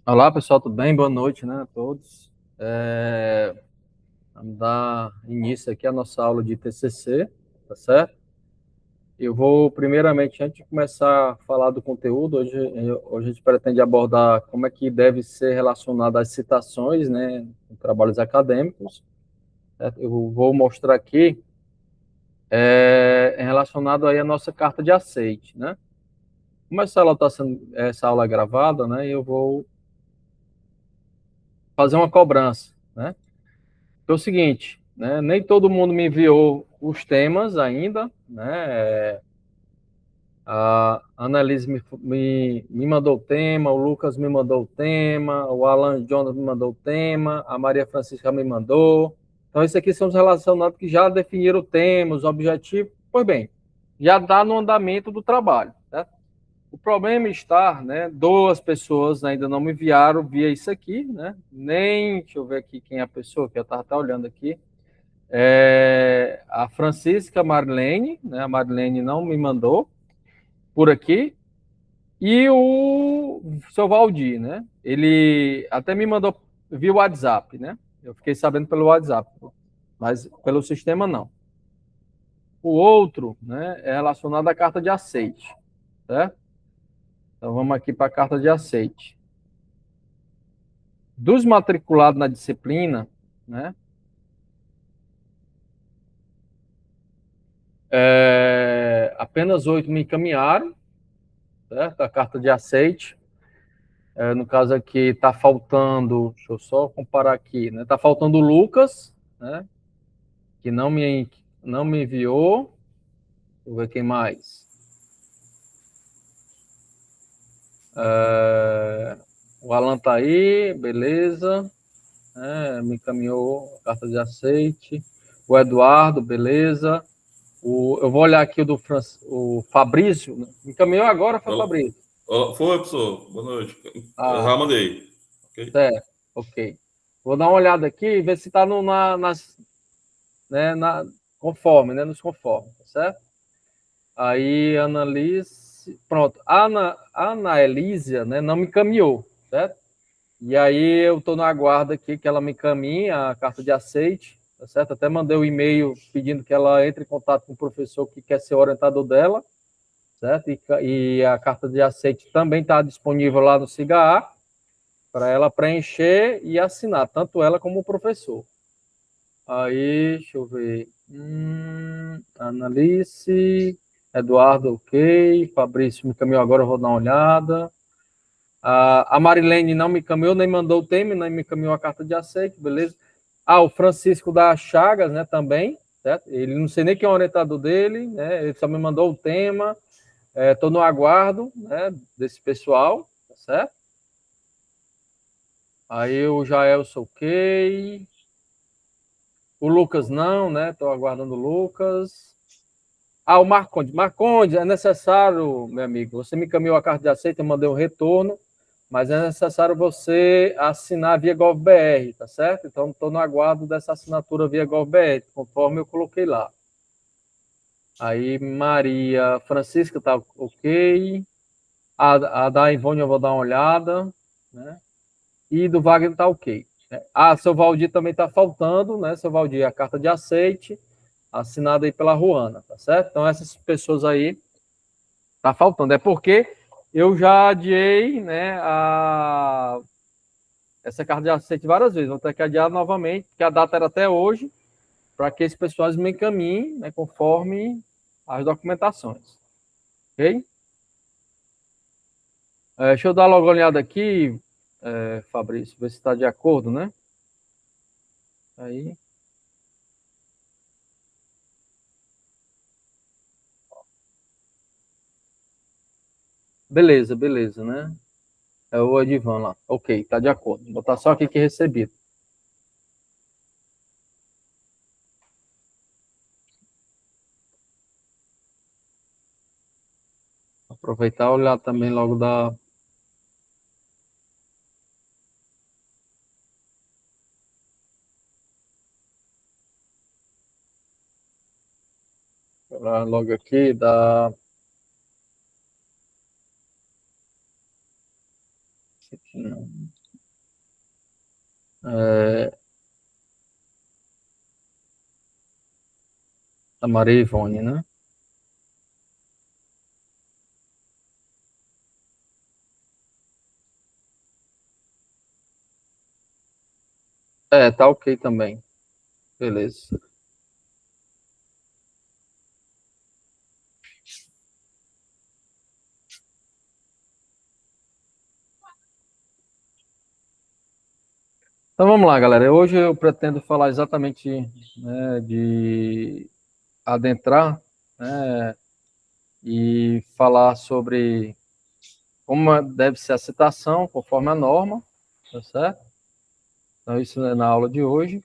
Olá, pessoal, tudo bem? Boa noite, né, a todos. Vamos dar início aqui à nossa aula de TCC, tá certo? Eu vou, primeiramente, antes de começar a falar do conteúdo, hoje a gente pretende abordar como é que deve ser relacionado às citações, né, em trabalhos acadêmicos, certo? Eu vou mostrar aqui, relacionado aí à nossa carta de aceite, né? Como essa aula é gravada, né, eu vou fazer uma cobrança, né? É o seguinte, né? Nem todo mundo me enviou os temas ainda, né? A Annalise me mandou o tema, o Lucas me mandou o tema, o Alan Jonas me mandou o tema, a Maria Francisca me mandou. Então, esses aqui são os relacionados que já definiram o tema, os objetivos. Pois bem, já está no andamento do trabalho, né? O problema está, né? Duas pessoas ainda não me enviaram via isso aqui, né? Nem, deixa eu ver aqui quem é a pessoa que eu estava olhando aqui. A Francisca Marlene, né? A Marlene não me mandou por aqui. E o seu Valdir, né? Ele até me mandou via WhatsApp, né? Eu fiquei sabendo pelo WhatsApp, mas pelo sistema não. O outro, né, é relacionado à carta de aceite, certo? Então vamos aqui para a carta de aceite. Dos matriculados na disciplina, né? Apenas 8 me encaminharam, certo? A carta de aceite. No caso aqui está faltando, deixa eu só comparar aqui, né? Está faltando o Lucas, né? Que não me enviou. Deixa eu ver quem mais. O Alan tá aí, beleza. Me encaminhou a carta de aceite. O Eduardo, beleza. Eu vou olhar aqui o Fabrício. Né? Me encaminhou agora, foi o Olá, Fabrício. olá. Foi, professor. Boa noite. Eu Ah, já mandei. Ok? certo, ok. Vou dar uma olhada aqui e ver se está né, conforme, né, nos conformes, tá certo? Aí, Annalise, pronto. Ana Elísia, né, não me encaminhou, certo? E aí eu estou no aguardo aqui que ela me encaminhe a carta de aceite, tá certo? Até mandei um e-mail pedindo que ela entre em contato com o professor que quer ser orientador dela, certo? E a carta de aceite também está disponível lá no SIGA para ela preencher e assinar, tanto ela como o professor. Aí, deixa eu ver. Analice, Eduardo, ok. Fabrício me encaminhou agora, eu vou dar uma olhada. A Marilene não me encaminhou, nem mandou o tema, nem me encaminhou a carta de aceite, beleza. O Francisco da Chagas, né, também, certo? Ele não sei nem quem é o orientador dele, né? Ele só me mandou o tema. Estou no aguardo, né, desse pessoal, tá certo? Aí o Jael, ok. O Lucas não, né? Estou aguardando o Lucas. O Marconde. Marconde, é necessário, meu amigo. Você me encaminhou a carta de aceite, eu mandei um retorno, mas é necessário você assinar via GovBR, tá certo? Então, estou no aguardo dessa assinatura via GovBR, conforme eu coloquei lá. Aí, Maria Francisca tá ok. A da Ivone eu vou dar uma olhada, né? E do Wagner tá ok. Seu Valdir também tá faltando, né? Seu Valdir, a carta de aceite assinada aí pela Ruana, tá certo? Então, essas pessoas aí tá faltando. É porque eu já adiei, né, essa carta de aceite várias vezes. Vou ter que adiar novamente, porque a data era até hoje, para que esses pessoas me encaminhem, né, conforme as documentações. Ok? Deixa eu dar logo uma olhada aqui, Fabrício, ver se está de acordo, né? Aí. Beleza, beleza, né? É o Edivan lá. Ok, tá de acordo. Vou botar só aqui que recebido. Aproveitar e olhar também logo da. Logo aqui da. A Maria Ivone, né? Tá ok também. Beleza. Então vamos lá, galera. Hoje eu pretendo falar exatamente, né, de adentrar, né, e falar sobre como deve ser a citação, conforme a norma, tá certo? Então isso é na aula de hoje.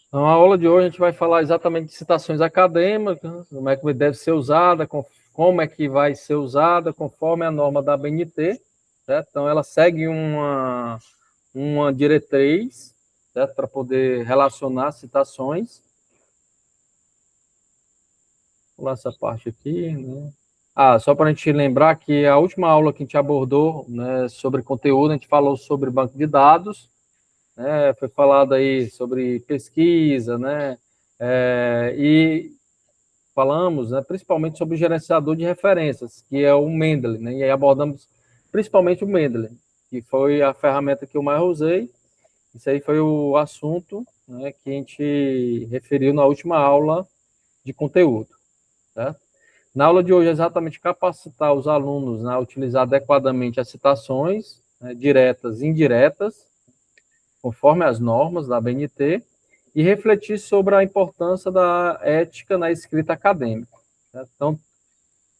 Então, a aula de hoje a gente vai falar exatamente de citações acadêmicas, como é que deve ser usada, como é que vai ser usada, conforme a norma da BNT, certo? Então, ela segue uma diretriz, certo? Para poder relacionar citações. Vou pular essa parte aqui, né? Só para a gente lembrar que a última aula que a gente abordou, né, sobre conteúdo, a gente falou sobre banco de dados, né, foi falado aí sobre pesquisa, né, e falamos, né, principalmente sobre o gerenciador de referências, que é o Mendeley, né, e aí abordamos principalmente o Mendeley, que foi a ferramenta que eu mais usei. Isso aí foi o assunto, né, que a gente referiu na última aula de conteúdo, certo? Na aula de hoje é exatamente capacitar os alunos, né, a utilizar adequadamente as citações, né, diretas e indiretas, conforme as normas da BNT, e refletir sobre a importância da ética na escrita acadêmica. Né? Então,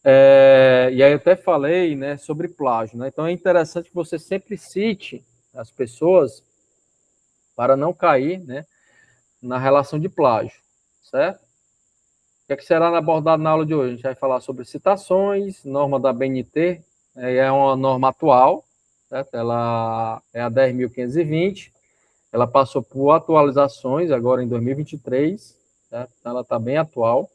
e aí eu até falei, né, sobre plágio. Né? Então, é interessante que você sempre cite as pessoas para não cair, né, na relação de plágio, certo? O que é que será abordado na aula de hoje? A gente vai falar sobre citações, norma da BNT, é uma norma atual, certo? Ela é a 10.520, ela passou por atualizações agora em 2023, certo? Então ela está bem atual.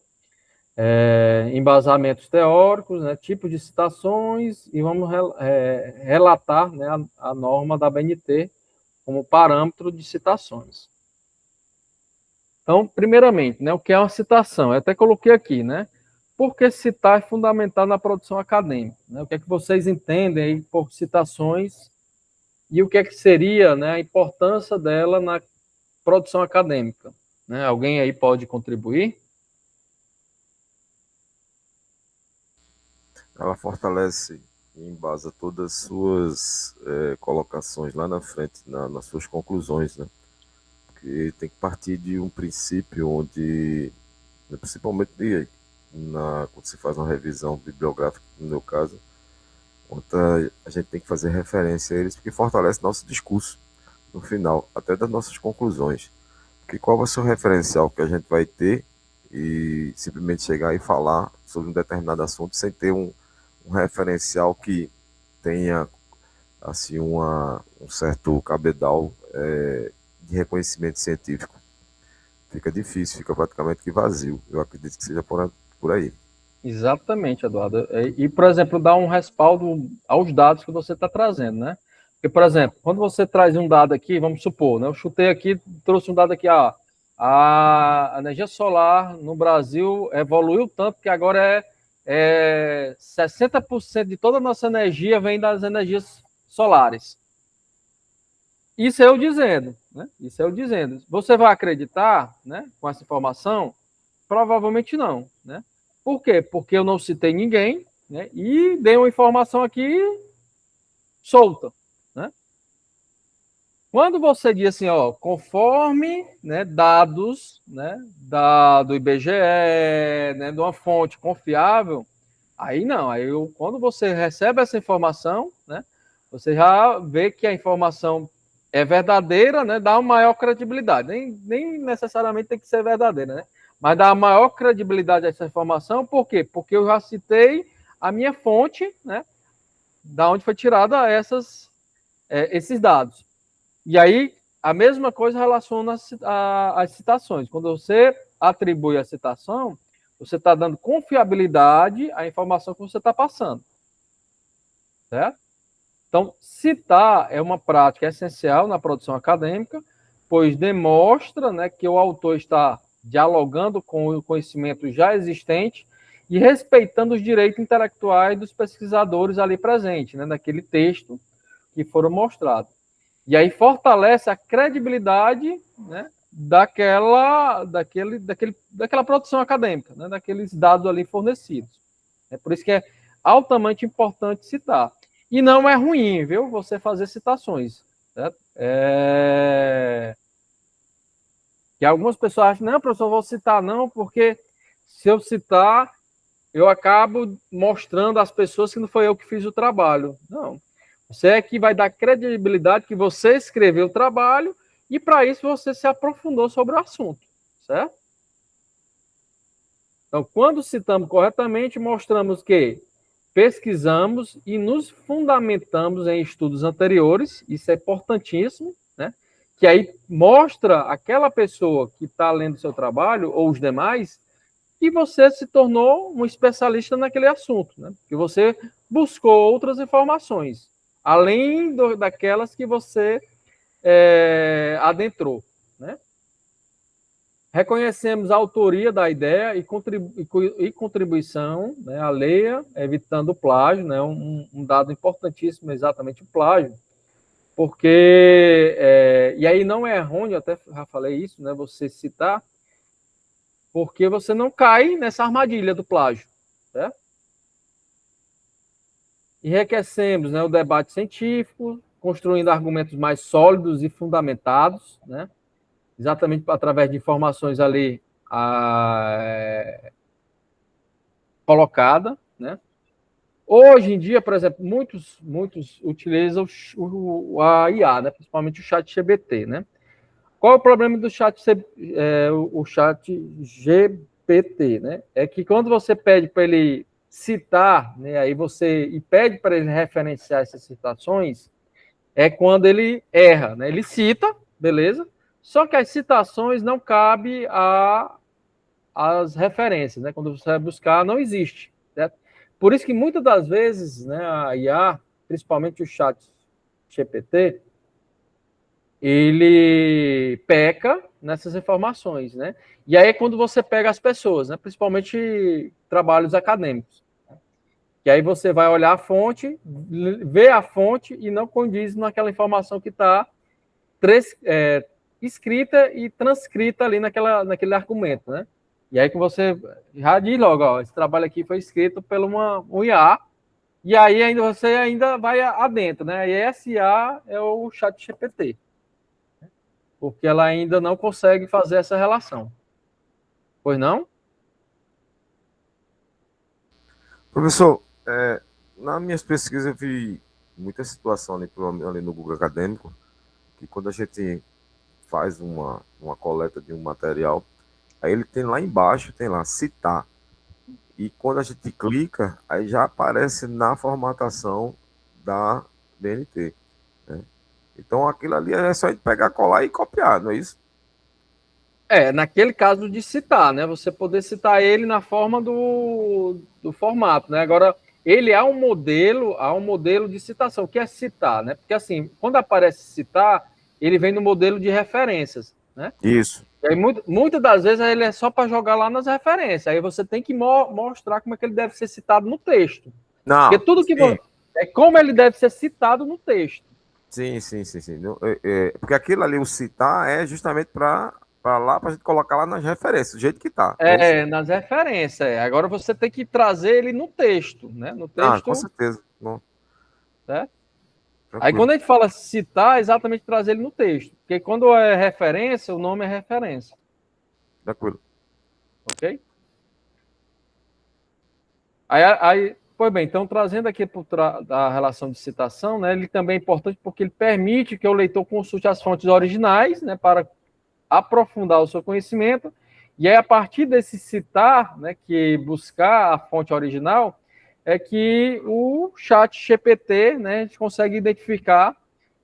Embasamentos teóricos, né, tipos de citações, e vamos relatar, né, a norma da BNT como parâmetro de citações. Então, primeiramente, né, o que é uma citação? Eu até coloquei aqui, né? Por que citar é fundamental na produção acadêmica? Né? O que é que vocês entendem aí por citações e o que é que seria, né, a importância dela na produção acadêmica? Né? Alguém aí pode contribuir? Ela fortalece e embasa todas as suas colocações lá na frente, nas suas conclusões, né? Porque tem que partir de um princípio onde, principalmente quando se faz uma revisão bibliográfica, no meu caso, onde a gente tem que fazer referência a eles, porque fortalece nosso discurso no final, até das nossas conclusões. Porque qual vai ser o referencial que a gente vai ter e simplesmente chegar e falar sobre um determinado assunto sem ter um referencial que tenha assim um certo cabedal de reconhecimento científico. Fica difícil, fica praticamente que vazio. Eu acredito que seja por aí. Exatamente, Eduardo. E, por exemplo, dar um respaldo aos dados que você está trazendo, né? Porque, por exemplo, quando você traz um dado aqui, vamos supor, né? Eu chutei aqui, trouxe um dado aqui, a energia solar no Brasil evoluiu tanto que agora 60% de toda a nossa energia vem das energias solares. Isso é eu dizendo, né? Isso é eu dizendo. Você vai acreditar, né, com essa informação? Provavelmente não, né? Por quê? Porque eu não citei ninguém, né? E dei uma informação aqui solta, né? Quando você diz assim, ó, conforme, né, dados, né, do IBGE, né, de uma fonte confiável, aí não, quando você recebe essa informação, né, você já vê que a informação é verdadeira, né, dá uma maior credibilidade, nem necessariamente tem que ser verdadeira, né, mas dá a maior credibilidade a essa informação, por quê? Porque eu já citei a minha fonte, né, da onde foi tirada esses dados. E aí, a mesma coisa relaciona às citações. Quando você atribui a citação, você está dando confiabilidade à informação que você está passando. Certo? Então, citar é uma prática essencial na produção acadêmica, pois demonstra, né, que o autor está dialogando com o conhecimento já existente e respeitando os direitos intelectuais dos pesquisadores ali presentes, né, naquele texto que foram mostrados. E aí fortalece a credibilidade, né, daquela produção acadêmica, né, daqueles dados ali fornecidos. É por isso que é altamente importante citar. E não é ruim, viu, você fazer citações. Certo? Que algumas pessoas acham, não, professor, vou citar não, porque se eu citar, eu acabo mostrando às pessoas que não foi eu que fiz o trabalho. Não. Você é que vai dar credibilidade que você escreveu o trabalho e, para isso, você se aprofundou sobre o assunto. Certo? Então, quando citamos corretamente, mostramos que pesquisamos e nos fundamentamos em estudos anteriores, isso é importantíssimo, né? Que aí mostra aquela pessoa que está lendo o seu trabalho, ou os demais, que você se tornou um especialista naquele assunto, né? Que você buscou outras informações, além daquelas que você adentrou, né? Reconhecemos a autoria da ideia e contribuição, né, alheia, evitando o plágio, né, um dado importantíssimo, exatamente o plágio, porque, e aí não é errôneo, até já falei isso, né, você citar, porque você não cai nessa armadilha do plágio, certo? Enriquecemos, né, o debate científico, construindo argumentos mais sólidos e fundamentados, né, exatamente através de informações ali colocada, né? Hoje em dia, por exemplo, muitos utilizam a IA, né? Principalmente o chat GPT, né? Qual é o problema do chat GPT, né? É que quando você pede para ele citar, né? Aí e pede para ele referenciar essas citações, é quando ele erra, né? Ele cita, beleza? Só que as citações não cabem às referências, né? Quando você vai buscar, não existe, certo? Por isso que muitas das vezes, né, a IA, principalmente o chat GPT, ele peca nessas informações, né? E aí é quando você pega as pessoas, né? Principalmente trabalhos acadêmicos. E aí você vai olhar a fonte, ver a fonte e não condiz naquela informação que está escrita e transcrita ali naquele argumento, né? E aí que você já diz logo, ó, esse trabalho aqui foi escrito por um IA, e aí você ainda vai adentro, né? E esse IA é o chat GPT, porque ela ainda não consegue fazer essa relação. Pois não? Professor, nas minhas pesquisas eu vi muita situação ali no Google Acadêmico, que quando a gente faz uma coleta de um material, aí ele tem lá embaixo, tem lá, citar. E quando a gente clica, aí já aparece na formatação da BNT. Né? Então aquilo ali é só a gente pegar, colar e copiar, não é isso? Naquele caso de citar, né? Você poder citar ele na forma do formato, né? Agora, ele há um modelo de citação, que é citar, né? Porque assim, quando aparece citar, ele vem no modelo de referências, né? Isso. E aí, muitas das vezes ele é só para jogar lá nas referências. Aí você tem que mostrar como é que ele deve ser citado no texto. Não. Porque tudo que é como ele deve ser citado no texto. Sim. Porque aquilo ali, o citar, é justamente para lá, para a gente colocar lá nas referências, do jeito que tá. Nas referências. Agora você tem que trazer ele no texto, né? No texto. Com certeza. Certo? Aí quando a gente fala citar, é exatamente trazer ele no texto. Porque quando é referência, o nome é referência. Tranquilo. Ok? Aí, pois bem, então trazendo aqui da relação de citação, né, ele também é importante porque ele permite que o leitor consulte as fontes originais, né, para aprofundar o seu conhecimento, e aí a partir desse citar, né, que buscar a fonte original, é que o chat GPT, né, a gente consegue identificar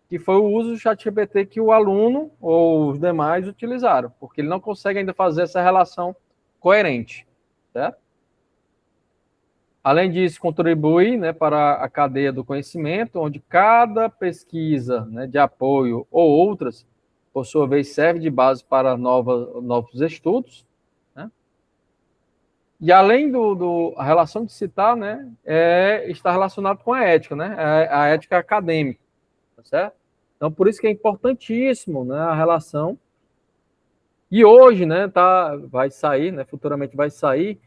que foi o uso do ChatGPT que o aluno ou os demais utilizaram, porque ele não consegue ainda fazer essa relação coerente, certo? Além disso, contribui, né, para a cadeia do conhecimento, onde cada pesquisa, né, de apoio ou outras, por sua vez, serve de base para novos estudos, né? E além a relação de citar, né, está relacionado com a ética, né, a ética acadêmica, tá certo? Então, por isso que é importantíssimo, né, a relação. E hoje, né, vai sair, né, futuramente vai sair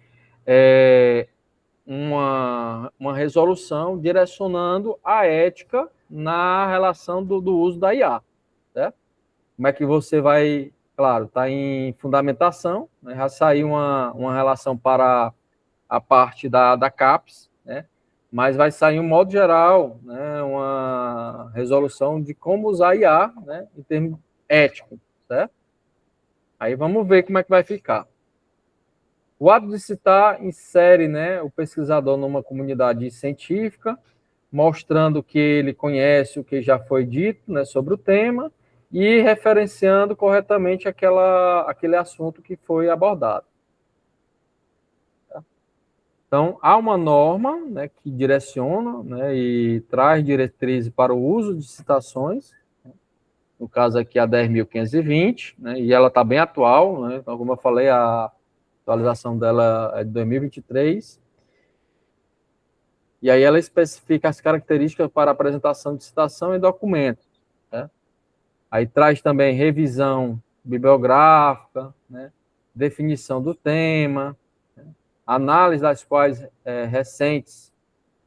uma resolução direcionando a ética na relação do uso da IA, certo? Como é que você vai, claro, está em fundamentação, né, já saiu uma relação para a parte da CAPES, né, mas vai sair, um modo geral, né, uma resolução de como usar a IA, né, em termos éticos, certo? Aí vamos ver como é que vai ficar. O ato de citar insere, né, o pesquisador numa comunidade científica, mostrando que ele conhece o que já foi dito, né, sobre o tema e referenciando corretamente aquele assunto que foi abordado. Então, há uma norma, né, que direciona, né, e traz diretrizes para o uso de citações, no caso aqui a 10.520, né, e ela está bem atual, né, então, como eu falei, a atualização dela é de 2023, e aí ela especifica as características para apresentação de citação e documentos, né? Aí traz também revisão bibliográfica, né, definição do tema, né, análise das quais recentes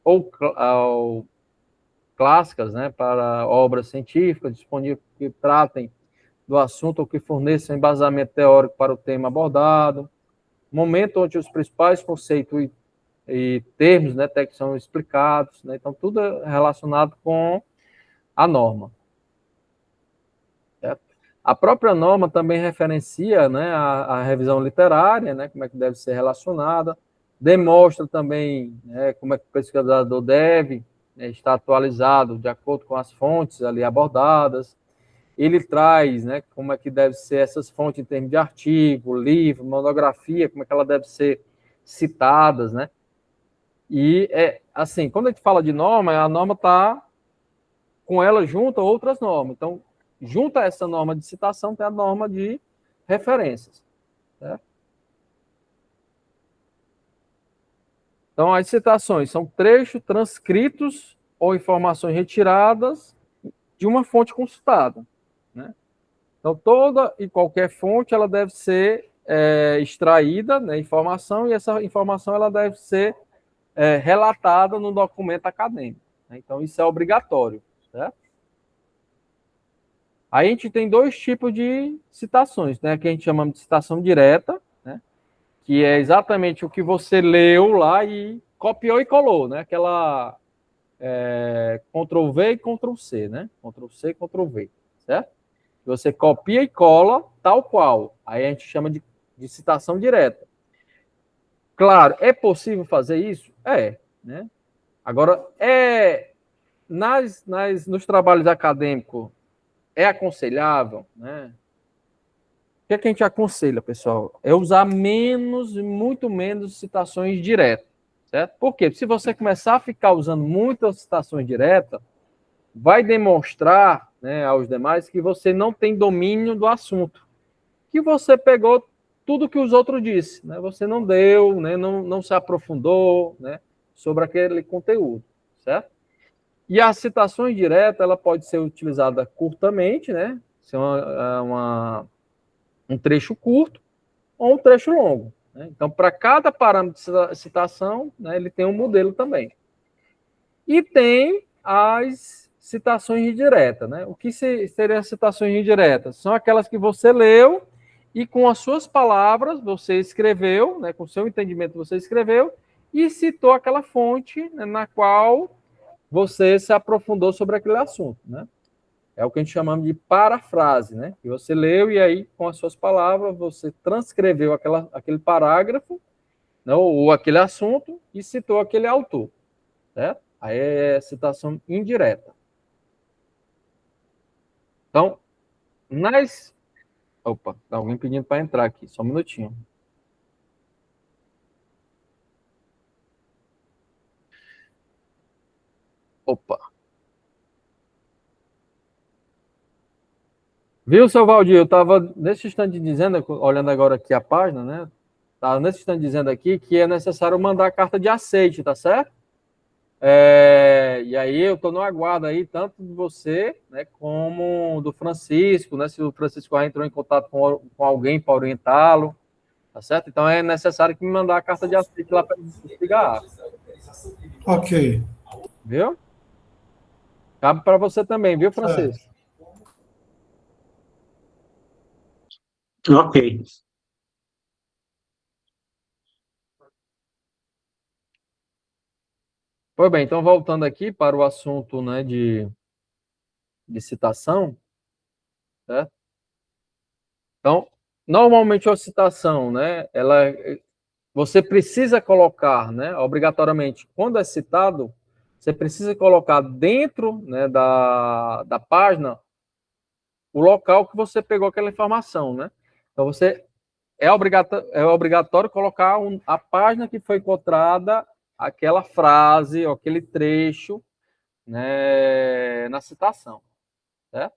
ou clássicas, né, para obras científicas disponíveis que tratem do assunto ou que forneçam embasamento teórico para o tema abordado, momento onde os principais conceitos e termos, né, que são explicados, né, então tudo é relacionado com a norma. Certo? A própria norma também referencia, né, a revisão literária, né, como é que deve ser relacionada, demonstra também, né, como é que o pesquisador deve, né, estar atualizado de acordo com as fontes ali abordadas. Ele traz, né, como é que deve ser essas fontes em termos de artigo, livro, monografia, como é que ela deve ser citadas, né? E, assim, quando a gente fala de norma, a norma está com ela junto a outras normas. Então, junto a essa norma de citação, tem a norma de referências. Certo? Então, as citações são trechos transcritos ou informações retiradas de uma fonte consultada. Né? Então, toda e qualquer fonte ela deve ser extraída, né, informação, e essa informação ela deve ser relatada no documento acadêmico. Né? Então, isso é obrigatório. Certo? Aí a gente tem dois tipos de citações, né, que a gente chama de citação direta, né, que é exatamente o que você leu lá e copiou e colou, né, aquela Ctrl+V e Ctrl+C, né, Ctrl+C e Ctrl+V, certo? Você copia e cola tal qual, aí a gente chama de citação direta. Claro, é possível fazer isso? Né? Agora, nos trabalhos acadêmicos, é aconselhável, né? O que é que a gente aconselha, pessoal? É usar muito menos citações diretas, certo? Por quê? Se você começar a ficar usando muitas citações diretas, vai demonstrar, né, aos demais que você não tem domínio do assunto, que você pegou tudo que os outros disseram, né? Você não deu, né, não se aprofundou, né, sobre aquele conteúdo, certo? E as citações diretas, ela pode ser utilizada curtamente, né? Ser um trecho curto ou um trecho longo. Né? Então, para cada parâmetro de citação, né, ele tem um modelo também. E tem as citações indiretas. Né? O que seriam as citações indiretas? São aquelas que você leu e com as suas palavras você escreveu, né, com o seu entendimento você escreveu e citou aquela fonte, né, na qual você se aprofundou sobre aquele assunto, né? É o que a gente chama de parafrase, né? Que você leu e aí, com as suas palavras, você transcreveu aquele parágrafo, né, ou aquele assunto e citou aquele autor, certo? Aí é citação indireta. Então, nas... Opa, tá alguém pedindo para entrar aqui, só um minutinho. Opa. Viu, seu Valdir? Eu estava nesse instante dizendo, olhando agora aqui a página, né? Estava nesse instante dizendo aqui que é necessário mandar a carta de aceite, tá certo? E aí eu estou no aguardo aí, tanto de você, né, como do Francisco, né? Se o Francisco já entrou em contato com alguém para orientá-lo, tá certo? Então é necessário que me mandar a carta de aceite lá para investigar. Ok. Viu? Cabe para você também, viu, Francisco? Ok. Pois bem, então voltando aqui para o assunto, né, de citação, certo? Então, normalmente a citação, né, você precisa colocar, né, obrigatoriamente, quando é citado, você precisa colocar dentro, né, da página o local que você pegou aquela informação, né? Então, é obrigatório colocar a página que foi encontrada aquela frase, ou aquele trecho, né, na citação, certo?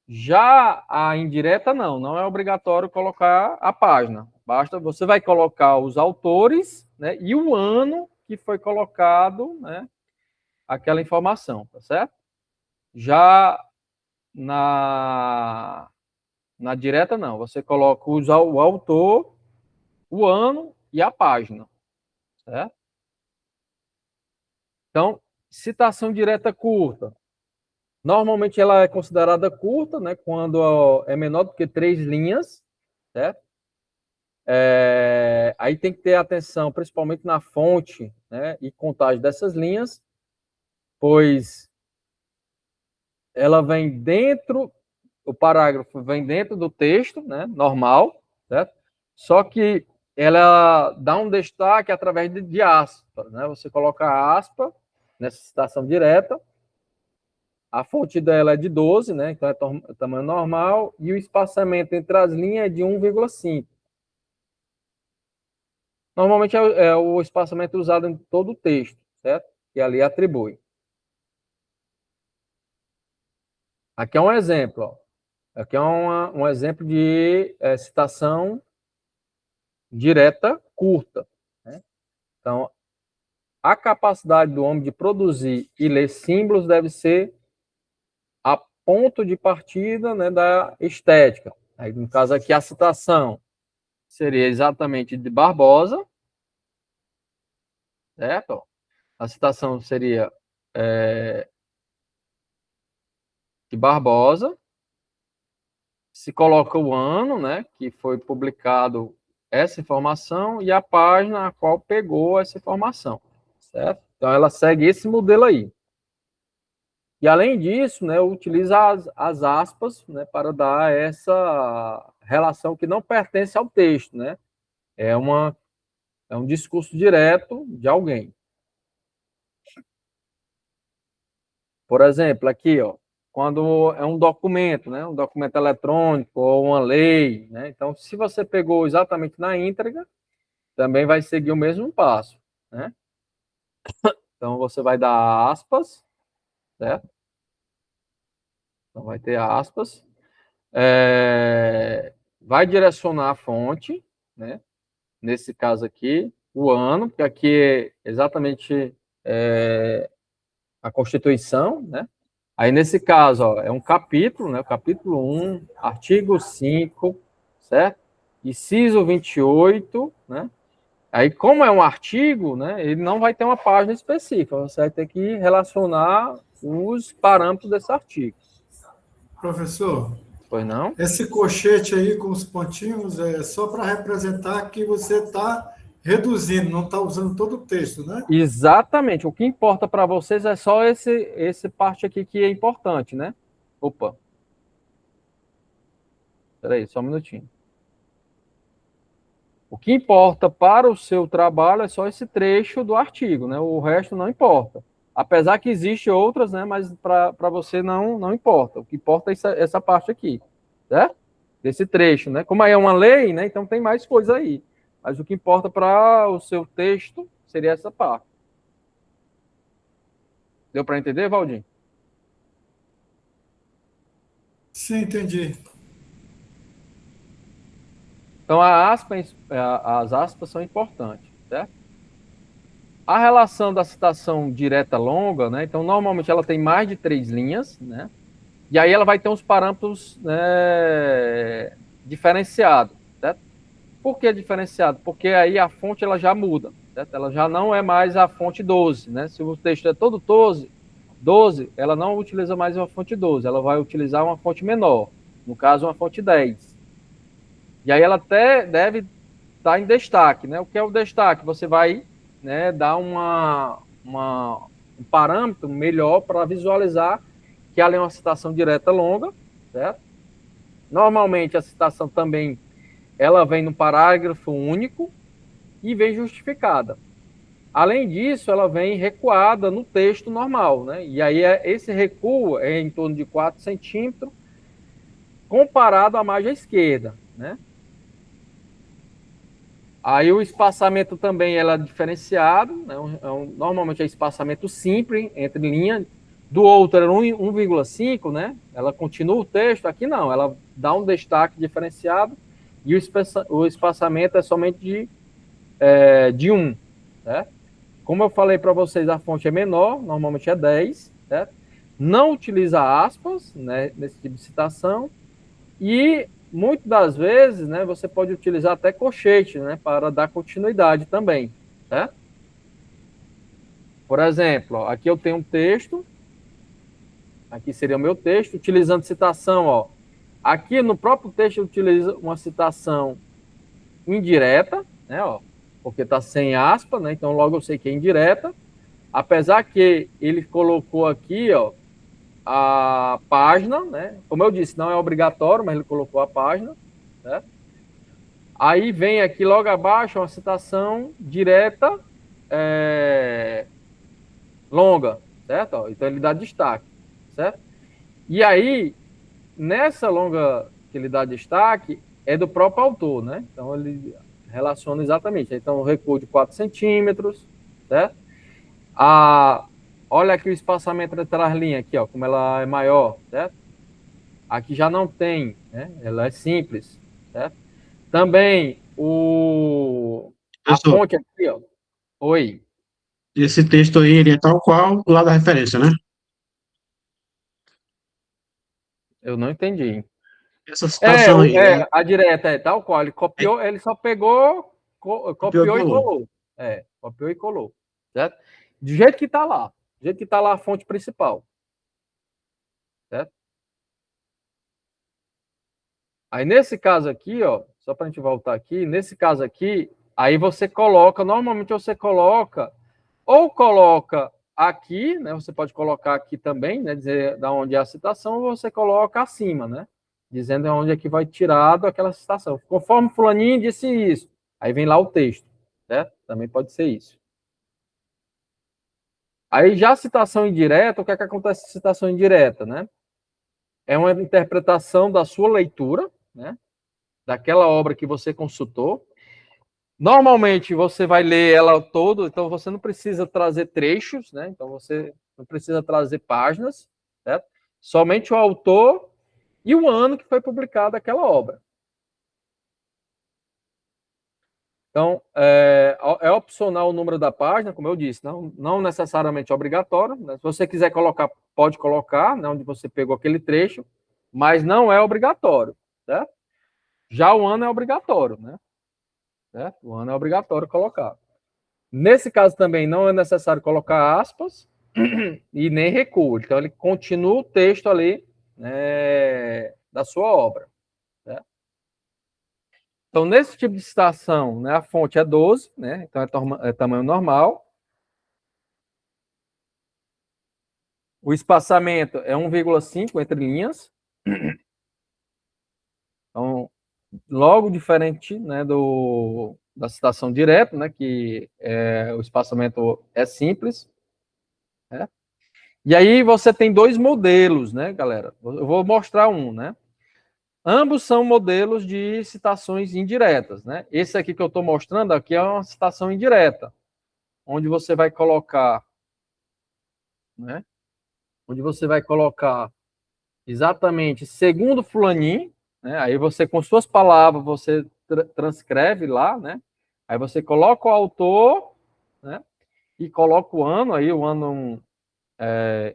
Já a indireta, não é obrigatório colocar a página. Você vai colocar os autores, né, e o ano que foi colocado, né, aquela informação, tá certo? Já na direta, não. Você coloca o autor, o ano e a página, certo? Então, citação direta curta. Normalmente ela é considerada curta, né, quando é menor do que 3 linhas, certo? Aí tem que ter atenção, principalmente na fonte, né, e contagem dessas linhas, pois ela vem dentro, o parágrafo vem dentro do texto, né, normal, certo? Só que ela dá um destaque através de aspas, né? Você coloca aspa nessa citação direta, a fonte dela é de 12, né? Então é tamanho normal, e o espaçamento entre as linhas é de 1,5. Normalmente é o espaçamento usado em todo o texto, certo? E ali atribui. Aqui é um exemplo, ó. Aqui é um exemplo de citação direta curta, né? Então, a capacidade do homem de produzir e ler símbolos deve ser a ponto de partida, né, da estética. Aí, no caso aqui, a citação seria exatamente de Barbosa, certo? A citação seria de Barbosa, se coloca o ano, né, que foi publicado essa informação e a página a qual pegou essa informação, certo? Então, ela segue esse modelo aí. E, além disso, né, utiliza as aspas, né, para dar essa relação que não pertence ao texto, né? É um discurso direto de alguém. Por exemplo, aqui, ó, quando é um documento, né, um documento eletrônico ou uma lei, né? Então, se você pegou exatamente na íntegra, também vai seguir o mesmo passo, né? Então, você vai dar aspas, certo? Então, vai ter aspas. Vai direcionar a fonte, né? Nesse caso aqui, o ano, porque aqui é exatamente a Constituição, né? Aí, nesse caso, ó, é um capítulo, né? O capítulo 1, artigo 5, certo? Inciso 28, né? Aí, como é um artigo, né? Ele não vai ter uma página específica, você vai ter que relacionar os parâmetros desse artigo. Professor, Pois não? esse colchete aí com os pontinhos é só para representar que você está reduzindo, não está usando todo o texto, né? Exatamente. O que importa para vocês é só esse parte aqui que é importante, né? Opa. Espera aí, só um minutinho. O que importa para o seu trabalho é só esse trecho do artigo, né? O resto não importa. Apesar que existem outras, né? Mas para você não importa. O que importa é essa parte aqui, certo? Desse trecho, né? Como aí é uma lei, né? Então tem mais coisa aí. Mas o que importa para o seu texto seria essa parte. Deu para entender, Valdir? Sim, entendi. Então as aspas são importantes, certo? A relação da citação direta longa, né? Então normalmente ela tem mais de 3 linhas, né? E aí ela vai ter uns parâmetros, né, diferenciados, certo? Por que diferenciado? Porque aí a fonte ela já muda, certo? Ela já não é mais a fonte 12, né? Se o texto é todo 12, ela não utiliza mais uma fonte 12, ela vai utilizar uma fonte menor, no caso uma fonte 10. E aí ela até deve estar em destaque, né? O que é o destaque? Você vai, né, dar um parâmetro melhor para visualizar que ela é uma citação direta longa, certo? Normalmente a citação também ela vem no parágrafo único e vem justificada. Além disso, ela vem recuada no texto normal, né? E aí esse recuo é em torno de 4 centímetros comparado à margem esquerda, né? Aí o espaçamento também ela é diferenciado, né? Normalmente é espaçamento simples entre linhas. Do outro era 1,5, né? Ela continua o texto, aqui não, ela dá um destaque diferenciado e o espaçamento é somente de 1, né? Como eu falei para vocês, a fonte é menor, normalmente é 10, certo? Não utiliza aspas, né, nesse tipo de citação, e muitas das vezes, né, você pode utilizar até colchete, né, para dar continuidade também, certo? Por exemplo, ó, aqui eu tenho um texto, aqui seria o meu texto, utilizando citação, ó. Aqui no próprio texto eu utilizo uma citação indireta, né, ó, porque está sem aspa, né, então logo eu sei que é indireta. Apesar que ele colocou aqui, ó, a página, né? Como eu disse, não é obrigatório, mas ele colocou a página, né? Aí vem aqui logo abaixo uma citação direta longa, certo? Ó, então ele dá destaque, certo? E aí, nessa longa que ele dá destaque, é do próprio autor, né? Então ele relaciona exatamente. Então o recuo de 4 centímetros, certo? Olha aqui o espaçamento entre as linhas, aqui, ó, como ela é maior, certo? Aqui já não tem, né? Ela é simples, certo? Também a Professor, fonte aqui, ó. Oi, esse texto aí, ele é tal qual lá da referência, né? eu não entendi. Essa citação aí, né? A direta é tal qual. Ele copiou, ele só pegou, Copiou e copiou e colou. colou. Copiou e colou, certo? Do jeito que tá lá. Do jeito que tá lá a fonte principal, certo? Aí, nesse caso aqui, ó, só para a gente voltar aqui, nesse caso aqui, aí você coloca, normalmente você coloca, ou coloca aqui, né, você pode colocar aqui também, né, dizer da onde é a citação, ou você coloca acima, né, dizendo onde é que vai tirado aquela citação. Conforme fulaninho disse isso, aí vem lá o texto, certo? Também pode ser isso. Aí já a citação indireta, o que é que acontece com a citação indireta, né? É uma interpretação da sua leitura, né? Daquela obra que você consultou. Normalmente você vai ler ela toda, então você não precisa trazer trechos, né? Então você não precisa trazer páginas, certo? Somente o autor e o ano que foi publicada aquela obra. Então, é opcional o número da página, como eu disse, não necessariamente obrigatório, né? Se você quiser colocar, pode colocar, né, onde você pegou aquele trecho, mas não é obrigatório, certo? Já o ano é obrigatório, né? Certo? O ano é obrigatório colocar. Nesse caso também não é necessário colocar aspas e nem recuo. Então ele continua o texto ali, né, da sua obra. Certo? Então nesse tipo de citação, né, a fonte é 12, né, então é tamanho normal. O espaçamento é 1,5 entre linhas. Então, logo diferente, né, da citação direta, né, que o espaçamento é simples. Né? E aí você tem dois modelos, né, galera? Eu vou mostrar um, né? Ambos são modelos de citações indiretas, né? Esse aqui que eu estou mostrando aqui é uma citação indireta, onde você vai colocar, né? Onde você vai colocar exatamente segundo fulaninho, né? Aí você, com suas palavras, você transcreve lá, né? Aí você coloca o autor, né? E coloca o ano, aí o ano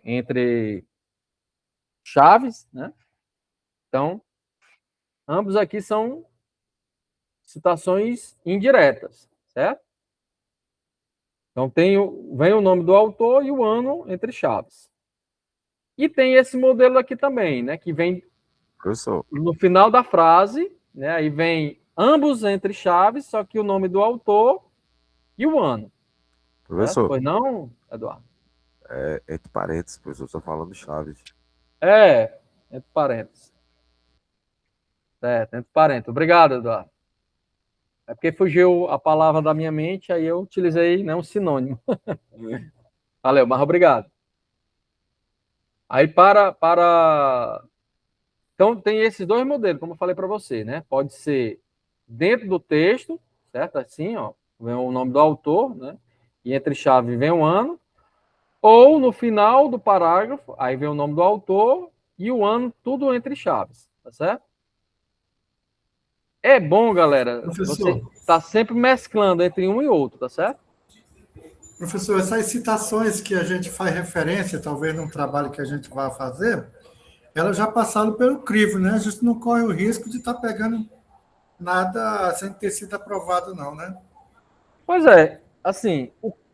entre chaves, né? Então, ambos aqui são citações indiretas, certo? Então, vem o nome do autor e o ano entre chaves. E tem esse modelo aqui também, né? Que vem Professor, no final da frase, né? Aí vem ambos entre chaves, só que o nome do autor e o ano. Certo? professor, Pois não, Eduardo? entre parênteses, professor, estou falando chaves. Entre parênteses. Certo, entre parênteses. Obrigado, Eduardo. É porque fugiu a palavra da minha mente, aí eu utilizei, né, um sinônimo. Valeu, mas obrigado. Aí Então, tem esses dois modelos, como eu falei para você, né? Pode ser dentro do texto, certo? Assim, ó, vem o nome do autor, né? E entre chave vem o ano. Ou no final do parágrafo, aí vem o nome do autor e o ano, tudo entre chaves, tá certo? É bom, galera, você Professor, tá sempre mesclando entre um e outro, tá certo? professor, essas citações que a gente faz referência, talvez num trabalho que a gente vá fazer, elas já passaram pelo crivo, né? A gente não corre o risco de estar pegando nada sem ter sido aprovado, não, né? Pois é, assim,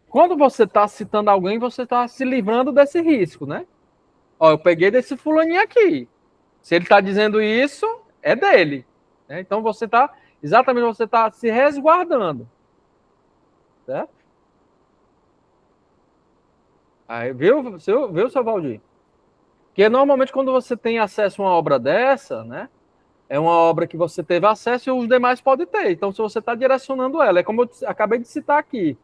quando você está citando alguém, você está se livrando desse risco, né? Ó, eu peguei desse fulaninho aqui. Se ele está dizendo isso, é dele. Né? Então você está se resguardando, certo? Aí, viu, seu Valdir? Porque normalmente quando você tem acesso a uma obra dessa, né? É uma obra que você teve acesso e os demais podem ter. Então, se você está direcionando ela, é como eu acabei de citar aqui.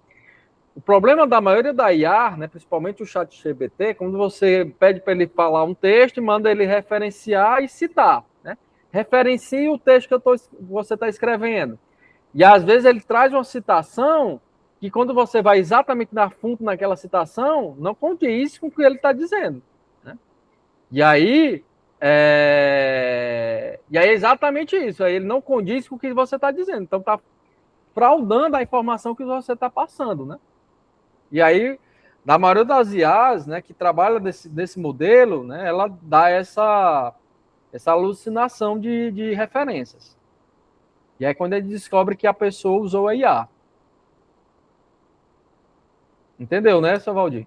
O problema da maioria da IA, né, principalmente o ChatGPT, quando você pede para ele falar um texto, manda ele referenciar e citar. Né? Referencie o texto que você está escrevendo. E às vezes ele traz uma citação que quando você vai exatamente na fundo naquela citação, não condiz com o que ele está dizendo. Né? E aí é exatamente isso. Aí ele não condiz com o que você está dizendo. Então está fraudando a informação que você está passando, né? E aí, na maioria das IAs, né, que trabalha desse modelo, né, ela dá essa alucinação de referências. E aí quando ele descobre que a pessoa usou a IA. Entendeu, né, seu Valdir?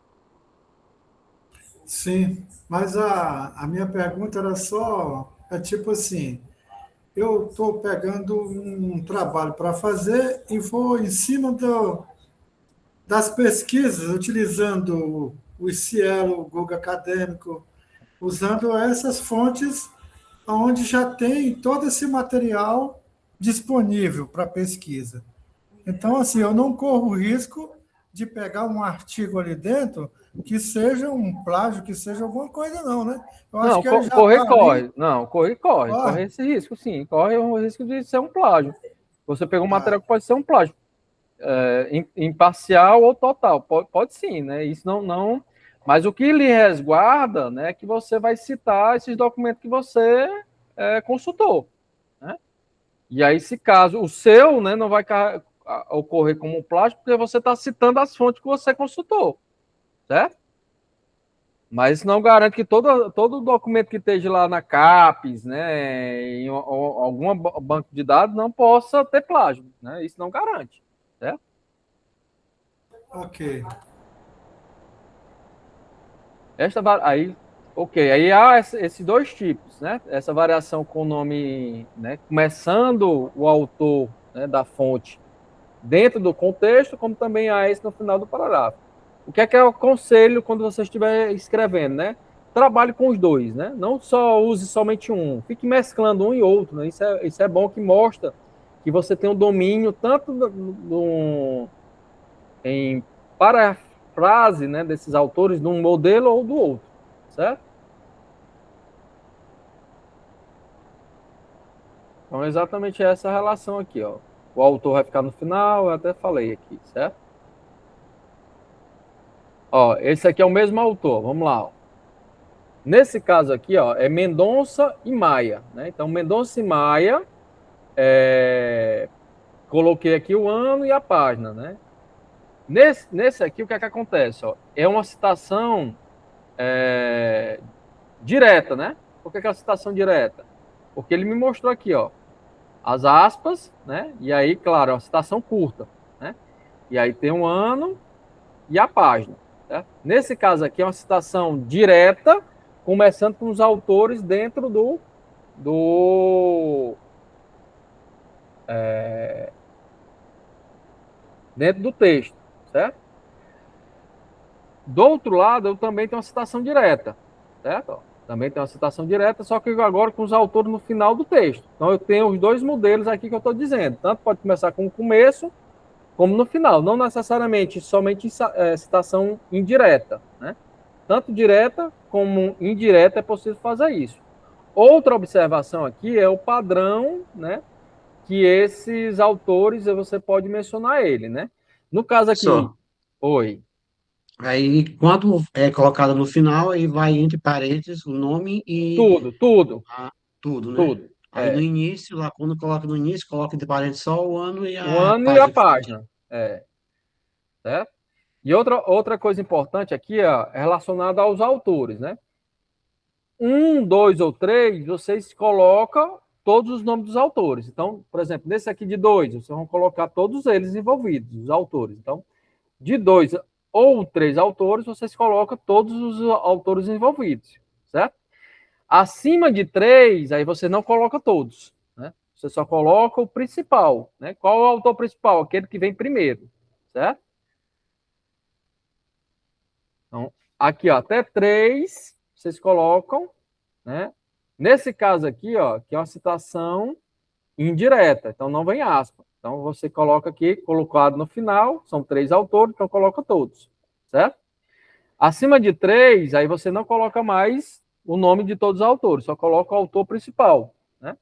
Sim, mas a minha pergunta era só, é tipo assim, eu estou pegando um trabalho para fazer e vou em cima das pesquisas, utilizando o Cielo, o Google Acadêmico, usando essas fontes onde já tem todo esse material disponível para pesquisa. Então, assim, eu não corro o risco de pegar um artigo ali dentro que seja um plágio, que seja alguma coisa, não, né? Eu acho Não, que ele já corre, está ali. corre. Não, corre, corre. Corre esse risco, sim. Corre o risco de ser um plágio. Você pegou um Ah, material que pode ser um plágio. Imparcial ou total. Pode sim, né? Isso não. Mas o que lhe resguarda, né, é que você vai citar esses documentos que você consultou. Né? E aí, se caso o seu, né, não vai ocorrer como um plágio, porque você está citando as fontes que você consultou, certo? Mas isso não garante que todo documento que esteja lá na CAPES, né, em algum banco de dados, não possa ter plágio. Né? Isso não garante, certo? ok. Aí há esses dois tipos, né? Essa variação com o nome, né, começando o autor, né, da fonte dentro do contexto, como também há esse no final do parágrafo. O que é o conselho quando você estiver escrevendo, né? Trabalhe com os dois, né? Não só use somente um, fique mesclando um e outro, né? Isso é bom, que mostra que você tem um domínio tanto em frase, né, desses autores de um modelo ou do outro, certo? Então, é exatamente essa relação aqui, ó. O autor vai ficar no final, eu até falei aqui, certo? Ó, esse aqui é o mesmo autor, vamos lá, ó. Nesse caso aqui, ó, é Mendonça e Maia, né? Então, Mendonça e Maia, coloquei aqui o ano e a página, né? Nesse aqui, o que é que acontece? Ó? É uma citação direta, né? Por que é uma citação direta? Porque ele me mostrou aqui, ó, as aspas, né? E aí, claro, é uma citação curta, né? E aí tem um ano e a página. Certo? Nesse caso aqui é uma citação direta, começando com os autores dentro dentro do texto, certo? Do outro lado, eu também tenho uma citação direta, certo? Também tem uma citação direta, só que agora com os autores no final do texto. Então, eu tenho os dois modelos aqui que eu estou dizendo. Tanto pode começar com o começo, como no final. Não necessariamente somente citação indireta, né? Tanto direta como indireta é possível fazer isso. Outra observação aqui é o padrão, né? Que esses autores, você pode mencionar ele, né? No caso aqui, Só. oi, Aí, quando é colocado no final, aí vai entre parênteses o nome e tudo, tudo, a- tudo, né? tudo. Aí no início, lá quando coloca no início, coloca entre parênteses só o ano e O a ano e a página que foi. página. Certo? E outra coisa importante aqui é relacionada aos autores, né? Um, dois ou três, vocês colocam todos os nomes dos autores. Então, por exemplo, nesse aqui de dois, vocês vão colocar todos eles envolvidos, os autores. Então, de dois ou três autores, vocês colocam todos os autores envolvidos, certo? Acima de três, aí você não coloca todos, né? Você só coloca o principal, né? Qual é o autor principal? Aquele que vem primeiro, certo? Então, aqui, ó, até três, vocês colocam, né? Nesse caso aqui, ó, que é uma citação indireta, então não vem aspa. Então, você coloca aqui, colocado no final, são três autores, então coloca todos, certo? Acima de três, aí você não coloca mais o nome de todos os autores, só coloca o autor principal, né?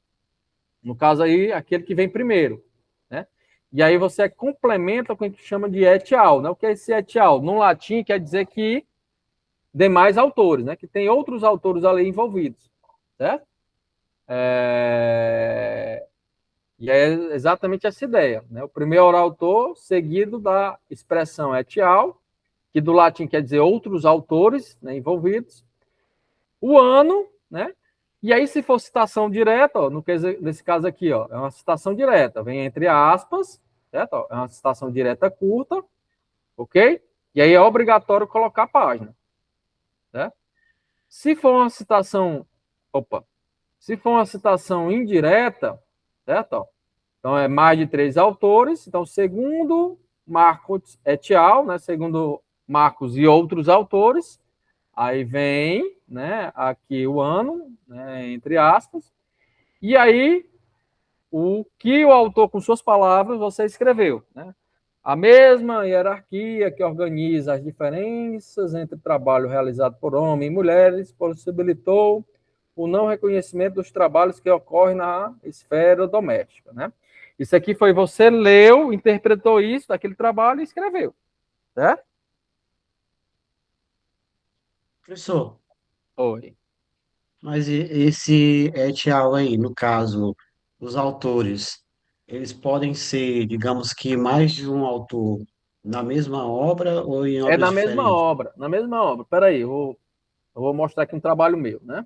No caso aí, aquele que vem primeiro, né? E aí você complementa com o que a gente chama de et al, né? O que é esse et al? No latim quer dizer que demais autores, né? Que tem outros autores ali envolvidos, certo? E é exatamente essa ideia, né? O primeiro autor seguido da expressão et al, que do latim quer dizer outros autores, né, envolvidos, o ano, né? E aí, se for citação direta, ó, nesse caso aqui, ó, é uma citação direta, vem entre aspas, certo? Ó, é uma citação direta curta, ok? E aí é obrigatório colocar a página, certo? Se for uma citação, opa, se for uma citação indireta, certo? Ó, então é mais de três autores, então segundo Marcos et al, né? Segundo Marcos e outros autores, aí vem, né, aqui o ano, né, entre aspas, e aí o que o autor, com suas palavras, você escreveu, né? A mesma hierarquia que organiza as diferenças entre trabalho realizado por homens e mulheres possibilitou o não reconhecimento dos trabalhos que ocorrem na esfera doméstica, né? Isso aqui foi você leu, interpretou isso daquele trabalho e escreveu, certo? Professor, Oi. mas esse et al. Aí, no caso, os autores, eles podem ser, digamos que mais de um autor na mesma obra ou em É obras na mesma diferentes? obra, na mesma obra. Peraí, eu vou mostrar aqui um trabalho meu, né?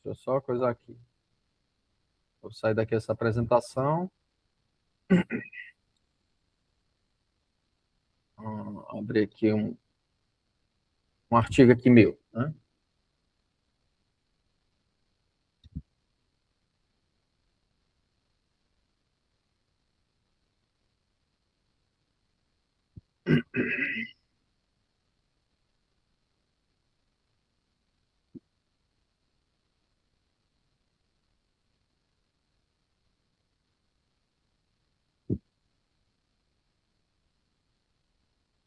Deixa eu só coisar aqui. Vou sair daqui dessa apresentação. Abrir aqui um artigo aqui meu, né?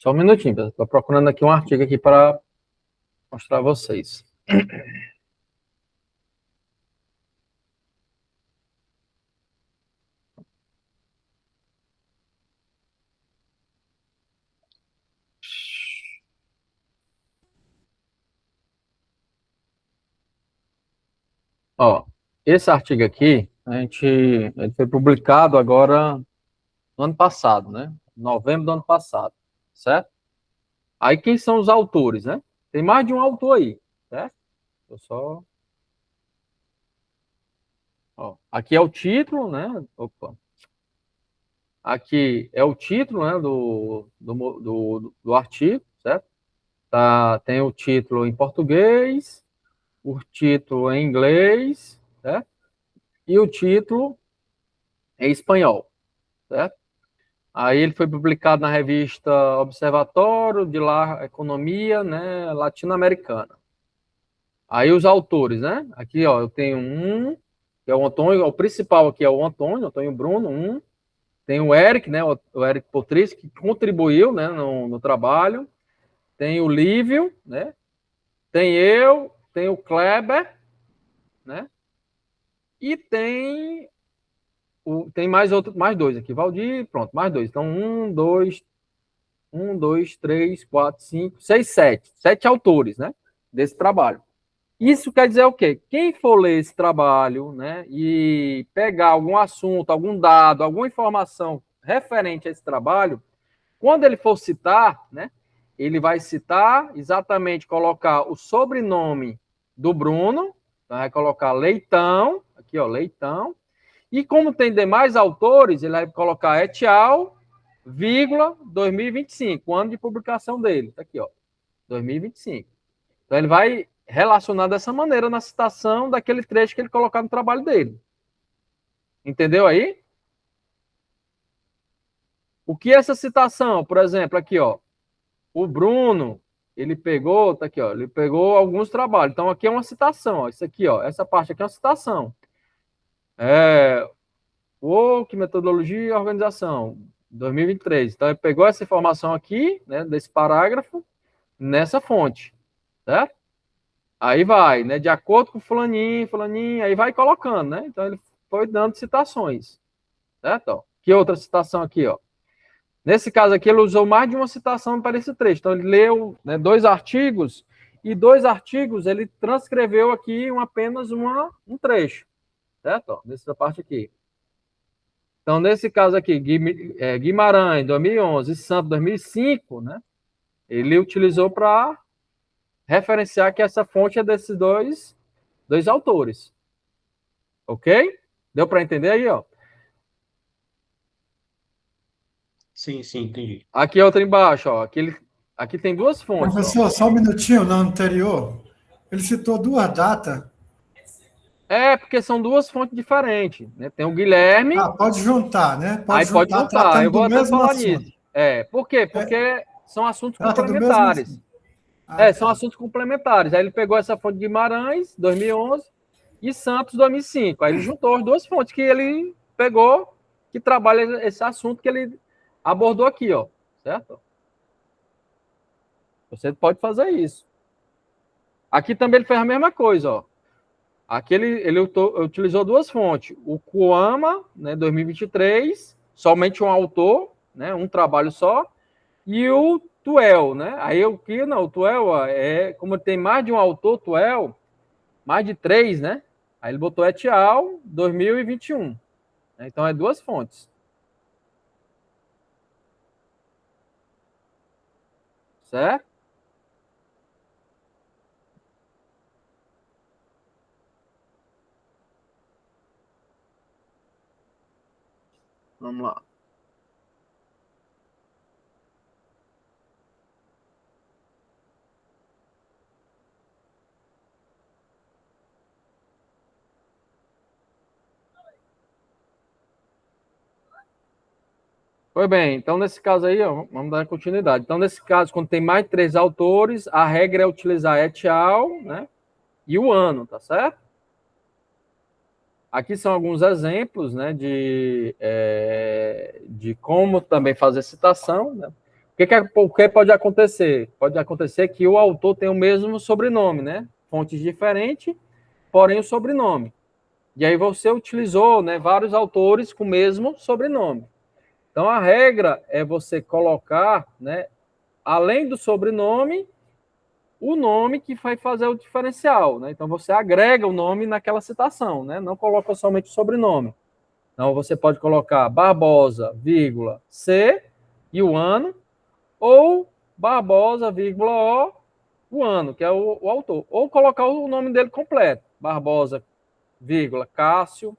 Só um minutinho, estou procurando aqui um artigo aqui para mostrar a vocês. Ó, esse artigo aqui, ele foi publicado agora no ano passado, né? Novembro do ano passado, certo? Aí quem são os autores, né? Tem mais de um autor aí, certo? Eu só... Ó, aqui é o título, né? Opa. Aqui é o título, né, do artigo, certo? Tem o título em português, o título em inglês, certo? E o título em espanhol, certo? Aí ele foi publicado na revista Observatório de la Economia, né, latino-americana. Aí os autores, né? Aqui, ó, eu tenho um, que é o Antônio, o principal aqui é o Antônio Bruno, um. Tem o Eric, né, o Eric Potritz, que contribuiu, né, no trabalho. Tem o Lívio, né? Tem eu, tem o Kleber, né? E tem mais dois aqui, Valdir, pronto, mais dois. Então, um, dois, três, quatro, cinco, seis, sete. Sete autores, né? Desse trabalho. Isso quer dizer o quê? Quem for ler esse trabalho, né? E pegar algum assunto, algum dado, alguma informação referente a esse trabalho, quando ele for citar, né? Ele vai citar exatamente, colocar o sobrenome do Bruno, então vai colocar Leitão, aqui ó, Leitão, e como tem demais autores, ele vai colocar et al, vírgula, 2025, o ano de publicação dele, tá aqui ó, 2025. Então ele vai relacionar dessa maneira na citação daquele trecho que ele colocar no trabalho dele. Entendeu aí? O que é essa citação? Por exemplo, aqui ó, o Bruno, ele pegou, tá aqui, ó, ele pegou alguns trabalhos. Então, aqui é uma citação, ó, isso aqui, ó, essa parte aqui é uma citação. Que metodologia e organização, 2023. Então, ele pegou essa informação aqui, né, desse parágrafo, nessa fonte, certo? Aí vai, né, de acordo com fulaninho, aí vai colocando, né? Então, ele foi dando citações, certo? Ó, que outra citação aqui, ó. Nesse caso aqui, ele usou mais de uma citação para esse trecho. Então, ele leu, né, 2 artigos, e 2 artigos ele transcreveu aqui apenas um trecho, certo? Ó, nessa parte aqui. Então, nesse caso aqui, Guimarães, 2011, e Santos, 2005, né, ele utilizou para referenciar que essa fonte é desses dois autores. Ok? Deu para entender aí, ó? Sim, entendi. Aqui é outra embaixo, ó. Aqui tem 2 fontes. Professor, só um minutinho, no anterior, ele citou 2 datas. Porque são 2 fontes diferentes, né? Tem o Guilherme... pode juntar, né? Pode juntar, eu vou até falar nisso. Por quê? Porque são assuntos complementares. São assuntos complementares. Aí ele pegou essa fonte de Guimarães, 2011, e Santos, 2005. Aí ele juntou as 2 fontes que ele pegou, que trabalha esse assunto que ele abordou aqui, ó. Certo? Você pode fazer isso. Aqui também ele fez a mesma coisa, ó. Aqui ele utilizou 2 fontes. O Kuama, né, 2023, somente um autor, né, um trabalho só, e o Tuel, né? Aí o Tuel como tem mais de um autor, Tuel, mais de 3, né? Aí ele botou et al, 2021. Né? Então é 2 fontes. Certo? Vamos lá. Foi bem, então nesse caso aí, ó, vamos dar continuidade. Então, nesse caso, quando tem mais de 3 autores, a regra é utilizar et al, né? E o ano, tá certo? Aqui são alguns exemplos, né, de como também fazer citação, né? O que pode acontecer? Pode acontecer que o autor tem o mesmo sobrenome, né? Fontes diferentes, porém o sobrenome. E aí você utilizou, né, vários autores com o mesmo sobrenome. Então, a regra é você colocar, né, além do sobrenome, o nome que vai fazer o diferencial, né? Então, você agrega o nome naquela citação, né? Não coloca somente o sobrenome. Então, você pode colocar Barbosa, vírgula, C e o ano, ou Barbosa, vírgula, o ano, que é o autor. Ou colocar o nome dele completo. Barbosa, vírgula, Cássio,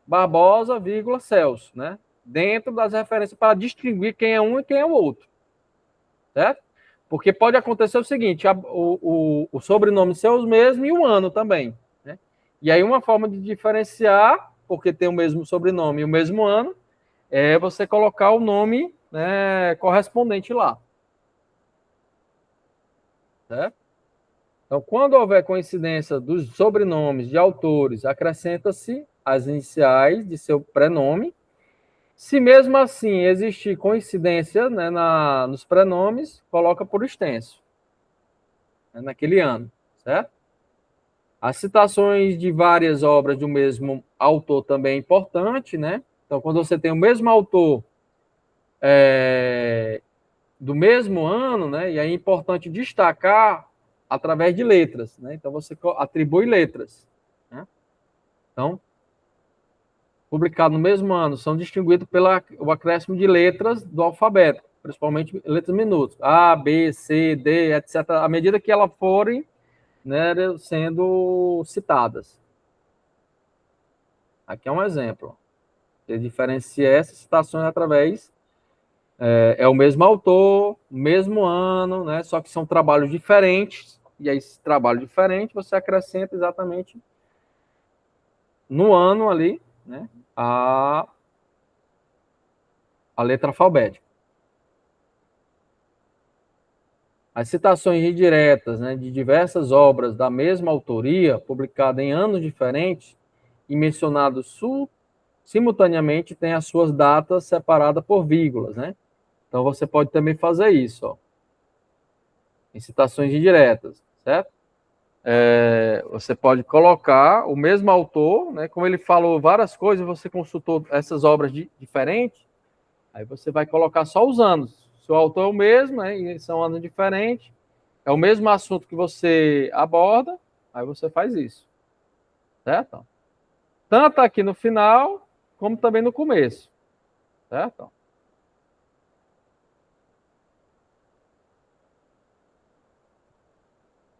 Barbosa, vírgula, Celso, né? Dentro das referências para distinguir quem é um e quem é o outro. Certo? Porque pode acontecer o seguinte, o sobrenome ser os mesmos e o ano também. Né? E aí uma forma de diferenciar, porque tem o mesmo sobrenome e o mesmo ano, é você colocar o nome, né, correspondente lá. Certo? Então, quando houver coincidência dos sobrenomes de autores, acrescenta-se as iniciais de seu prenome. Se mesmo assim existir coincidência, né, nos prenomes, coloca por extenso, né, naquele ano, certo? As citações de várias obras do mesmo autor também é importante, né? Então, quando você tem o mesmo autor do mesmo ano, né, e é importante destacar através de letras, né? Então, você atribui letras, né? Então, publicado no mesmo ano, são distinguidos pelo acréscimo de letras do alfabeto, principalmente letras minúsculas, A, B, C, D, etc., à medida que elas forem, né, sendo citadas. Aqui é um exemplo. Você diferencia essas citações através... É o mesmo autor, mesmo ano, né, só que são trabalhos diferentes, e aí esse trabalho diferente você acrescenta exatamente no ano ali, né, a letra alfabética. As citações indiretas, né, de diversas obras da mesma autoria, publicadas em anos diferentes e mencionadas simultaneamente, têm as suas datas separadas por vírgulas, né? Então, você pode também fazer isso, ó, em citações indiretas, certo? Você pode colocar o mesmo autor, né? Como ele falou várias coisas, você consultou essas obras diferentes, aí você vai colocar só os anos. Se o autor é o mesmo, né, e são anos diferentes, é o mesmo assunto que você aborda, aí você faz isso. Certo? Tanto aqui no final, como também no começo. Certo?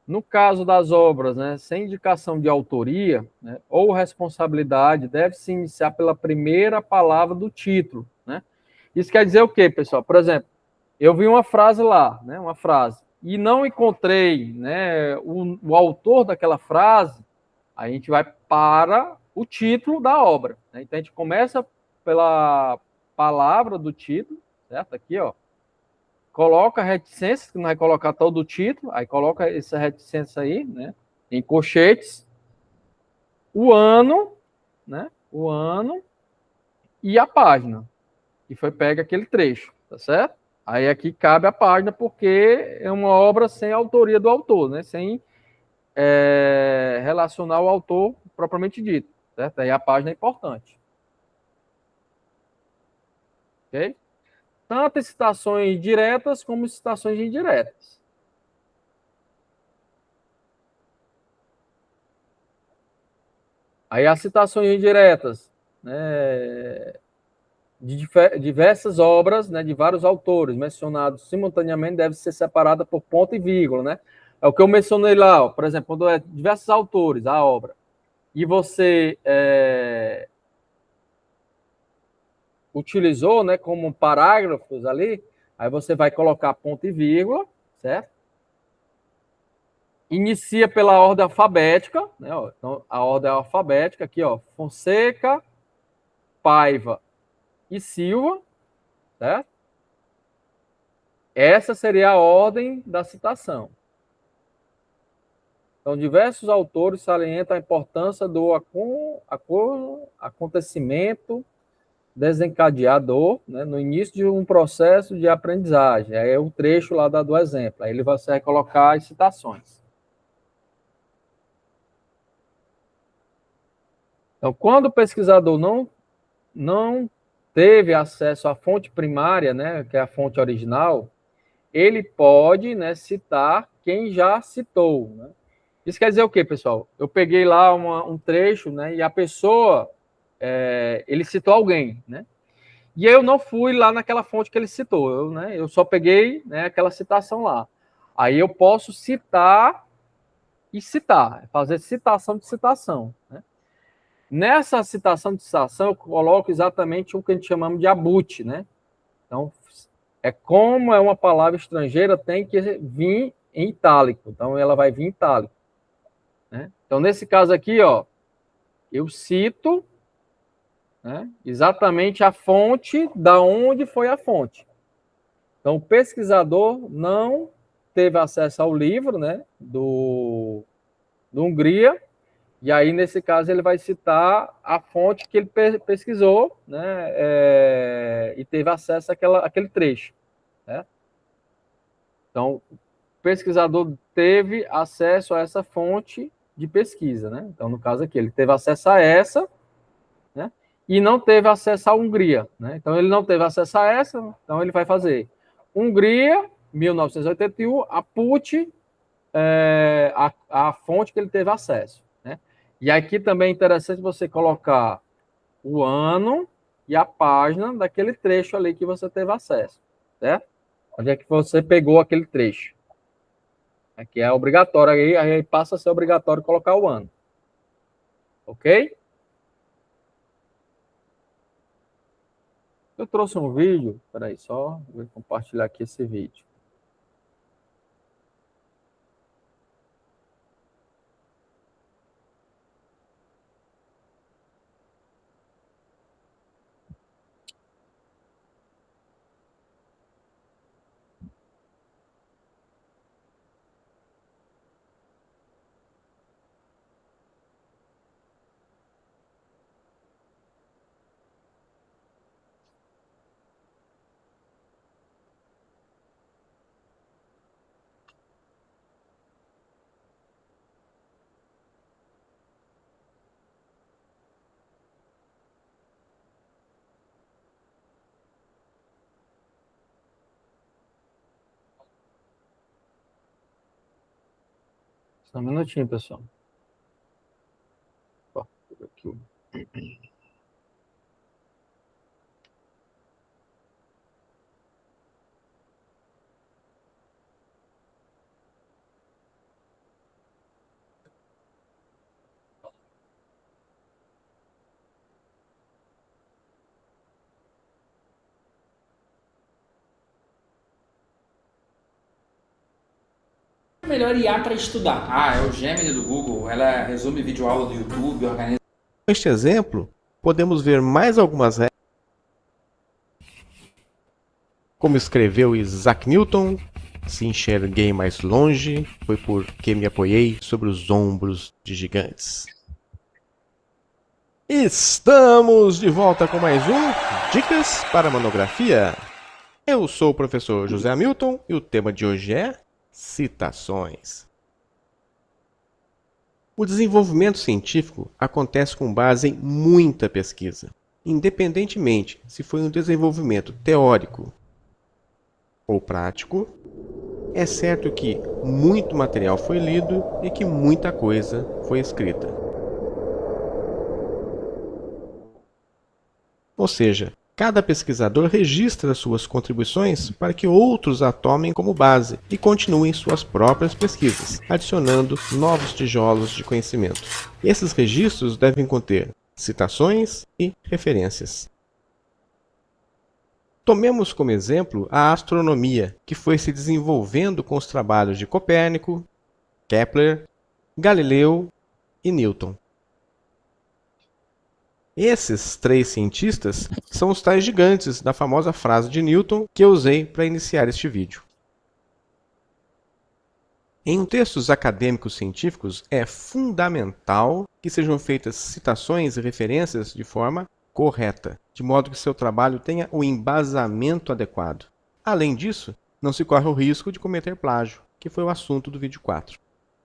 No caso das obras, né, sem indicação de autoria, né, ou responsabilidade, deve-se iniciar pela primeira palavra do título. Né? Isso quer dizer o quê, pessoal? Por exemplo, eu vi uma frase lá, né, uma frase, e não encontrei, né, o autor daquela frase, a gente vai para o título da obra. Né? Então, a gente começa pela palavra do título, certo? Aqui, ó. Coloca a reticência, que não vai colocar todo o título, aí coloca essa reticência aí, né? Em colchetes. O ano, né? O ano e a página. E foi pega aquele trecho, tá certo? Aí aqui cabe a página, porque é uma obra sem autoria do autor, né? Sem relacionar o autor propriamente dito, certo? Aí a página é importante. Ok? Tanto citações diretas como citações indiretas. Aí as citações indiretas, né, de diversas obras, né, de vários autores mencionados simultaneamente, deve ser separada por ponto e vírgula, né? É o que eu mencionei lá, ó, por exemplo, quando é diversos autores, a obra, e você utilizou, né, como parágrafos ali, aí você vai colocar ponto e vírgula, certo? Inicia pela ordem alfabética, né? Ó, então, a ordem alfabética aqui, ó, Fonseca, Paiva e Silva, certo? Essa seria a ordem da citação. Então, diversos autores salientam a importância do acontecimento desencadeador, né, no início de um processo de aprendizagem. Aí é o trecho lá do exemplo. Aí ele vai colocar as citações. Então, quando o pesquisador não teve acesso à fonte primária, né, que é a fonte original, ele pode, né, citar quem já citou. Né? Isso quer dizer o quê, pessoal? Eu peguei lá um trecho, né, e a pessoa, ele citou alguém, né? E eu não fui lá naquela fonte que ele citou, eu só peguei, né, aquela citação lá. Aí eu posso citar e citar, fazer citação de citação. Né? Nessa citação de citação, eu coloco exatamente o que a gente chamamos de abut, né? Então, como é uma palavra estrangeira, tem que vir em itálico. Então, ela vai vir em itálico. Né? Então, nesse caso aqui, ó, eu cito, né, exatamente a fonte, da onde foi a fonte. Então, o pesquisador não teve acesso ao livro, né, do Hungria, e aí, nesse caso, ele vai citar a fonte que ele pesquisou, né, e teve acesso àquele trecho. Né? Então, o pesquisador teve acesso a essa fonte de pesquisa. Né? Então, no caso aqui, ele teve acesso a essa, né, e não teve acesso à Hungria. Né? Então, ele não teve acesso a essa, então ele vai fazer Hungria, 1981, a PUT, a fonte que ele teve acesso. Né? E aqui também é interessante você colocar o ano e a página daquele trecho ali que você teve acesso. Certo? Onde é que você pegou aquele trecho. Aqui é obrigatório, aí passa a ser obrigatório colocar o ano. Ok? Eu trouxe um vídeo, peraí, só vou compartilhar aqui esse vídeo. Só um minutinho, pessoal. Ó, aqui. Melhor IA para estudar? É o Gemini do Google. Ela resume videoaula do YouTube, organiza. Com este exemplo, podemos ver mais algumas regras, como escreveu Isaac Newton: se enxerguei mais longe, foi porque me apoiei sobre os ombros de gigantes. Estamos de volta com mais um Dicas para Monografia. Eu sou o professor José Hamilton e o tema de hoje é citações. O desenvolvimento científico acontece com base em muita pesquisa, independentemente se foi um desenvolvimento teórico ou prático. É certo que muito material foi lido e que muita coisa foi escrita. Ou seja, cada pesquisador registra suas contribuições para que outros a tomem como base e continuem suas próprias pesquisas, adicionando novos tijolos de conhecimento. Esses registros devem conter citações e referências. Tomemos como exemplo a astronomia, que foi se desenvolvendo com os trabalhos de Copérnico, Kepler, Galileu e Newton. Esses três cientistas são os tais gigantes da famosa frase de Newton que eu usei para iniciar este vídeo. Em textos acadêmicos científicos, é fundamental que sejam feitas citações e referências de forma correta. de modo que seu trabalho tenha o embasamento adequado. Além disso, não se corre o risco de cometer plágio, que foi o assunto do vídeo 4.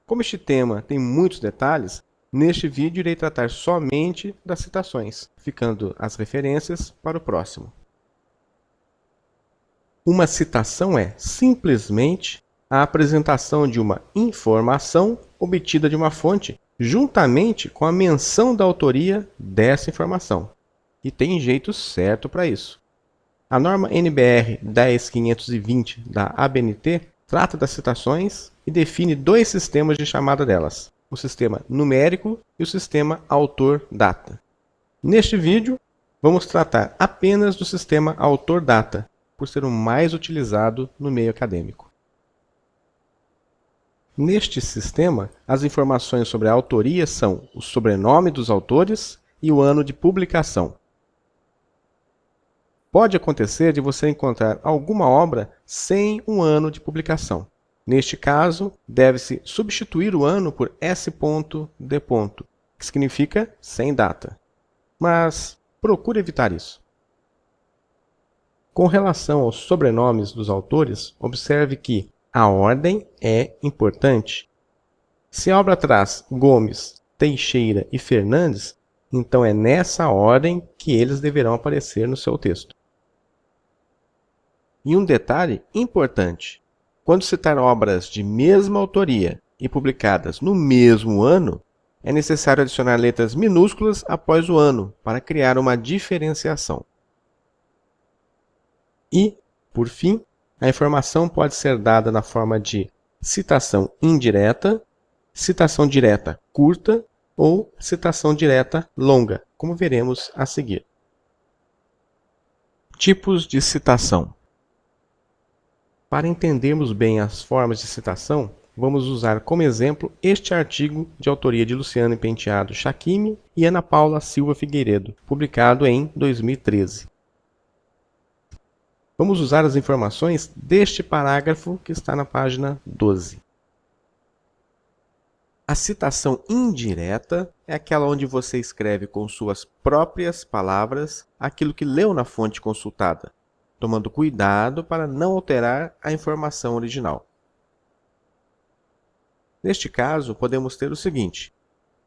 Como este tema tem muitos detalhes, neste vídeo irei tratar somente das citações, ficando as referências para o próximo. Uma citação é, simplesmente, a apresentação de uma informação obtida de uma fonte, juntamente com a menção da autoria dessa informação. E tem jeito certo para isso. A norma NBR 10520 da ABNT trata das citações e define dois sistemas de chamada delas, o sistema numérico e o sistema autor-data. Neste vídeo, vamos tratar apenas do sistema autor-data, por ser o mais utilizado no meio acadêmico. Neste sistema, as informações sobre a autoria são o sobrenome dos autores e o ano de publicação. Pode acontecer de você encontrar alguma obra sem um ano de publicação. Neste caso, deve-se substituir o ano por S.D., que significa sem data. Mas procure evitar isso. Com relação aos sobrenomes dos autores, observe que a ordem é importante. Se a obra traz Gomes, Teixeira e Fernandes, então é nessa ordem que eles deverão aparecer no seu texto. E um detalhe importante: quando citar obras de mesma autoria e publicadas no mesmo ano, é necessário adicionar letras minúsculas após o ano para criar uma diferenciação. E, por fim, a informação pode ser dada na forma de citação indireta, citação direta curta ou citação direta longa, como veremos a seguir. Tipos de citação. Para entendermos bem as formas de citação, vamos usar como exemplo este artigo de autoria de Luciane Penteado Chachime e Ana Paula Silva Figueiredo, publicado em 2013. Vamos usar as informações deste parágrafo que está na página 12. A citação indireta é aquela onde você escreve com suas próprias palavras aquilo que leu na fonte consultada, tomando cuidado para não alterar a informação original. Neste caso, podemos ter o seguinte: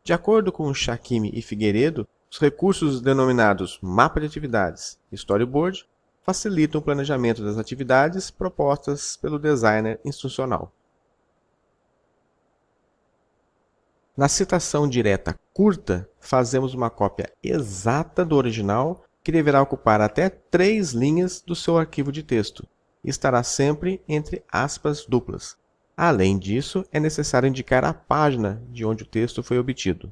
de acordo com Chachime e Figueiredo, os recursos denominados mapa de atividades e storyboard facilitam o planejamento das atividades propostas pelo designer instrucional. Na citação direta curta, fazemos uma cópia exata do original que deverá ocupar até 3 linhas do seu arquivo de texto e estará sempre entre aspas duplas. Além disso, é necessário indicar a página de onde o texto foi obtido.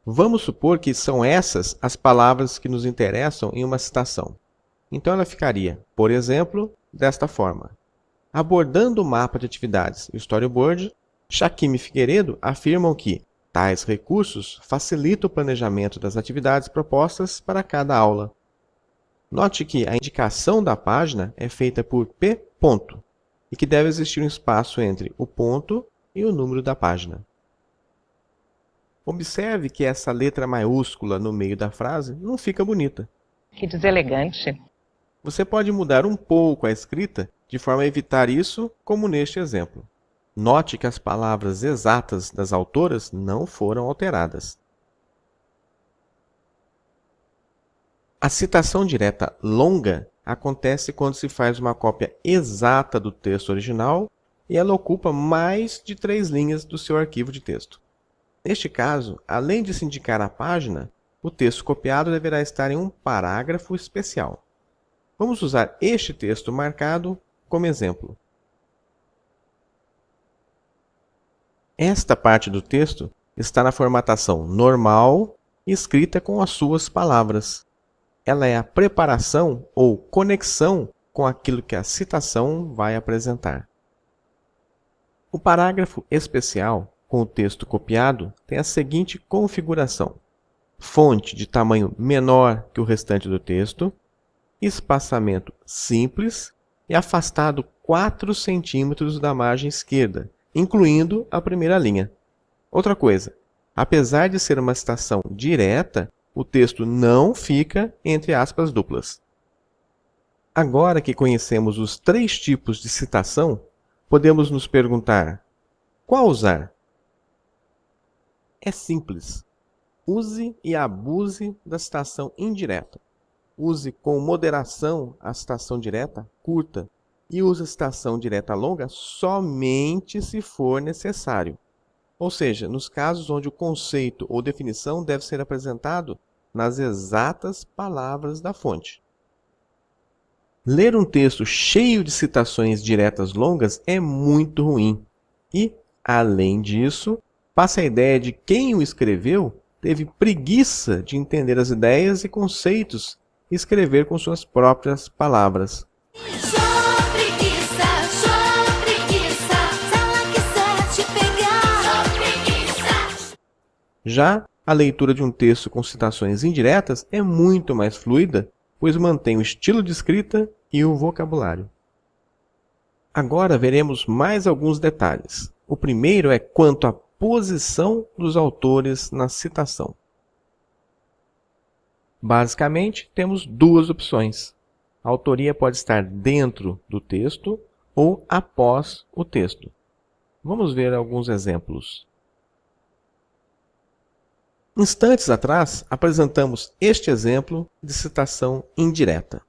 Vamos supor que são essas as palavras que nos interessam em uma citação. Então ela ficaria, por exemplo, desta forma: abordando o mapa de atividades e o storyboard, Chachime e Figueiredo afirmam que tais recursos facilitam o planejamento das atividades propostas para cada aula. Note que a indicação da página é feita por P. ponto, e que deve existir um espaço entre o ponto e o número da página. Observe que essa letra maiúscula no meio da frase não fica bonita. Que deselegante. Você pode mudar um pouco a escrita de forma a evitar isso, como neste exemplo. Note que as palavras exatas das autoras não foram alteradas. A citação direta longa acontece quando se faz uma cópia exata do texto original e ela ocupa mais de 3 linhas do seu arquivo de texto. Neste caso, além de se indicar a página, o texto copiado deverá estar em um parágrafo especial. Vamos usar este texto marcado como exemplo. Esta parte do texto está na formatação normal e escrita com as suas palavras. Ela é a preparação ou conexão com aquilo que a citação vai apresentar. O parágrafo especial com o texto copiado tem a seguinte configuração: fonte de tamanho menor que o restante do texto, espaçamento simples e afastado 4 centímetros da margem esquerda, incluindo a primeira linha. Outra coisa, apesar de ser uma citação direta, o texto não fica entre aspas duplas. Agora que conhecemos os 3 tipos de citação, podemos nos perguntar: qual usar? É simples. Use e abuse da citação indireta. Use com moderação a citação direta curta e use a citação direta longa somente se for necessário. Ou seja, nos casos onde o conceito ou definição deve ser apresentado nas exatas palavras da fonte. Ler um texto cheio de citações diretas longas é muito ruim e, além disso, passa a ideia de quem o escreveu teve preguiça de entender as ideias e conceitos e escrever com suas próprias palavras. Já a leitura de um texto com citações indiretas é muito mais fluida, pois mantém o estilo de escrita e o vocabulário. Agora veremos mais alguns detalhes. O primeiro é quanto à posição dos autores na citação. Basicamente, temos 2 opções. A autoria pode estar dentro do texto ou após o texto. Vamos ver alguns exemplos. Instantes atrás, apresentamos este exemplo de citação indireta.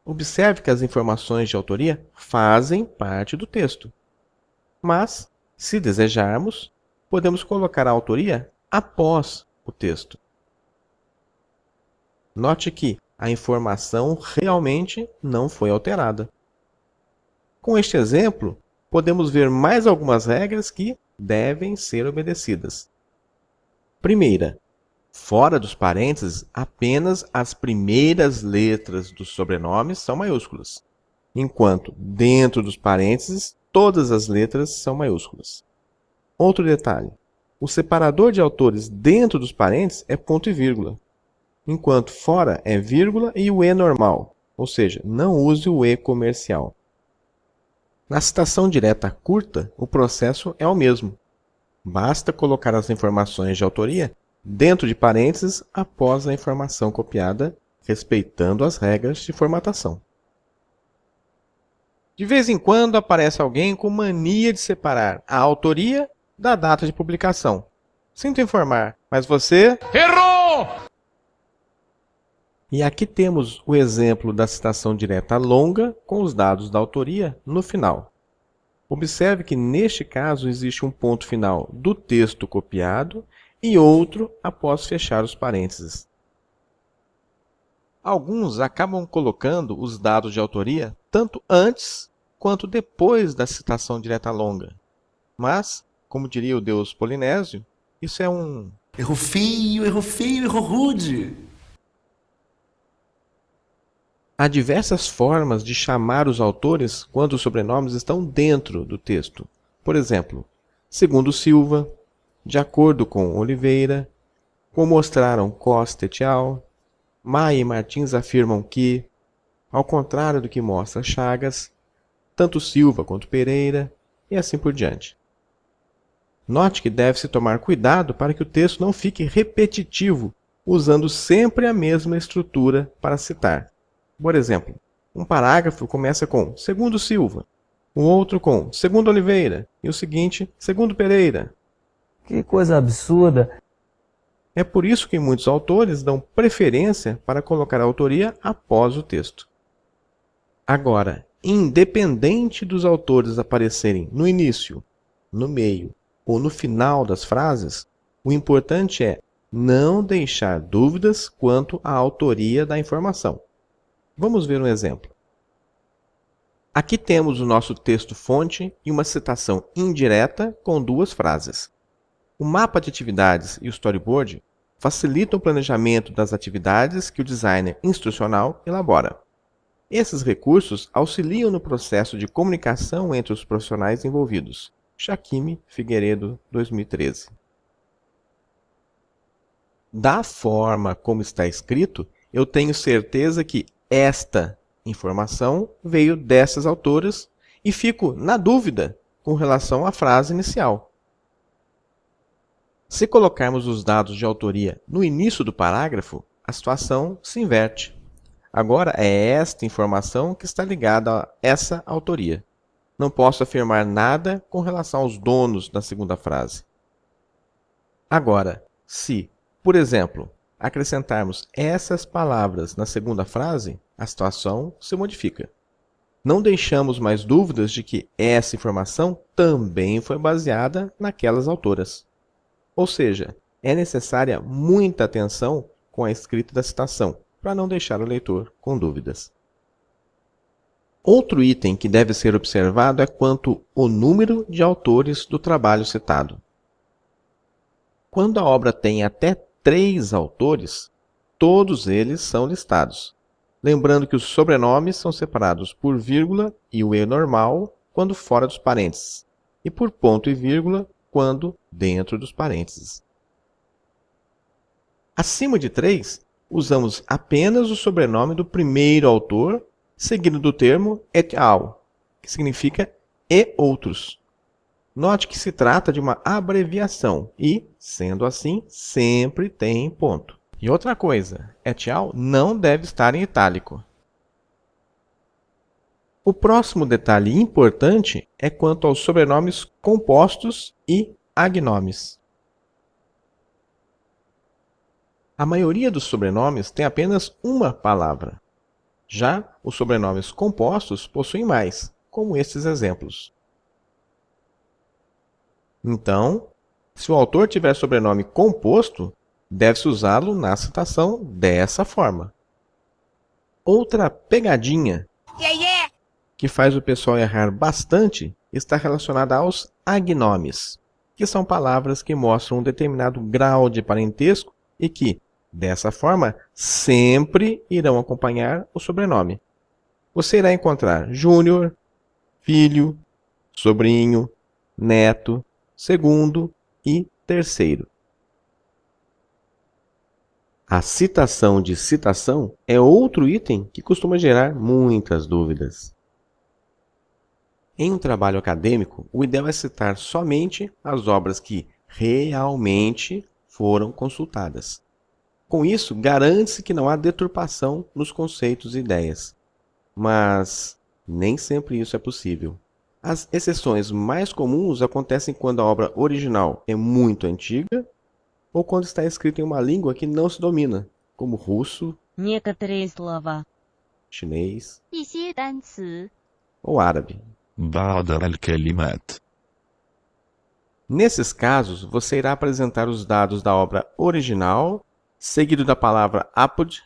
Observe que as informações de autoria fazem parte do texto. Mas, se desejarmos, podemos colocar a autoria após o texto. Note que a informação realmente não foi alterada. Com este exemplo, podemos ver mais algumas regras que devem ser obedecidas. Primeira, fora dos parênteses, apenas as primeiras letras dos sobrenomes são maiúsculas, enquanto dentro dos parênteses, todas as letras são maiúsculas. Outro detalhe, o separador de autores dentro dos parênteses é ponto e vírgula, enquanto fora é vírgula e o E normal, ou seja, não use o E comercial. Na citação direta curta, o processo é o mesmo. Basta colocar as informações de autoria dentro de parênteses após a informação copiada, respeitando as regras de formatação. De vez em quando aparece alguém com mania de separar a autoria da data de publicação. Sinto informar, mas você errou! E aqui temos o exemplo da citação direta longa com os dados da autoria no final. Observe que neste caso existe um ponto final do texto copiado e outro após fechar os parênteses. Alguns acabam colocando os dados de autoria tanto antes quanto depois da citação direta longa. Mas, como diria o deus Polinésio, isso é um erro feio, erro rude. Há diversas formas de chamar os autores quando os sobrenomes estão dentro do texto. Por exemplo, segundo Silva, de acordo com Oliveira, como mostraram Costa et al., Maia e Martins afirmam que, ao contrário do que mostra Chagas, tanto Silva quanto Pereira, e assim por diante. Note que deve-se tomar cuidado para que o texto não fique repetitivo, usando sempre a mesma estrutura para citar. Por exemplo, um parágrafo começa com segundo Silva, o outro com segundo Oliveira e o seguinte segundo Pereira. Que coisa absurda! É por isso que muitos autores dão preferência para colocar a autoria após o texto. Agora, independente dos autores aparecerem no início, no meio ou no final das frases, o importante é não deixar dúvidas quanto à autoria da informação. Vamos ver um exemplo. Aqui temos o nosso texto-fonte e uma citação indireta com 2 frases. O mapa de atividades e o storyboard facilitam o planejamento das atividades que o designer instrucional elabora. Esses recursos auxiliam no processo de comunicação entre os profissionais envolvidos. Chakimi Figueiredo, 2013. Da forma como está escrito, eu tenho certeza que esta informação veio dessas autoras e fico na dúvida com relação à frase inicial. Se colocarmos os dados de autoria no início do parágrafo, a situação se inverte. Agora é esta informação que está ligada a essa autoria. Não posso afirmar nada com relação aos donos da segunda frase. Agora, se, por exemplo, acrescentarmos essas palavras na segunda frase, a situação se modifica. Não deixamos mais dúvidas de que essa informação também foi baseada naquelas autoras. Ou seja, é necessária muita atenção com a escrita da citação, para não deixar o leitor com dúvidas. Outro item que deve ser observado é quanto ao número de autores do trabalho citado. Quando a obra tem até 3 autores, todos eles são listados. Lembrando que os sobrenomes são separados por vírgula e o E normal quando fora dos parênteses, e por ponto e vírgula quando dentro dos parênteses. Acima de 3, usamos apenas o sobrenome do primeiro autor, seguido do termo et al., que significa e outros. Note que se trata de uma abreviação e, sendo assim, sempre tem ponto. E outra coisa, et al. Não deve estar em itálico. O próximo detalhe importante é quanto aos sobrenomes compostos e agnomes. A maioria dos sobrenomes tem apenas uma palavra. Já os sobrenomes compostos possuem mais, como estes exemplos. Então, se o autor tiver sobrenome composto, deve-se usá-lo na citação dessa forma. Outra pegadinha que faz o pessoal errar bastante está relacionada aos agnomes, que são palavras que mostram um determinado grau de parentesco e que, dessa forma, sempre irão acompanhar o sobrenome. Você irá encontrar júnior, filho, sobrinho, neto, segundo e terceiro. A citação de citação é outro item que costuma gerar muitas dúvidas. Em um trabalho acadêmico, o ideal é citar somente as obras que realmente foram consultadas. Com isso, garante-se que não há deturpação nos conceitos e ideias. Mas nem sempre isso é possível. As exceções mais comuns acontecem quando a obra original é muito antiga ou quando está escrita em uma língua que não se domina, como russo, chinês ou árabe. Nesses casos, você irá apresentar os dados da obra original, seguido da palavra apud,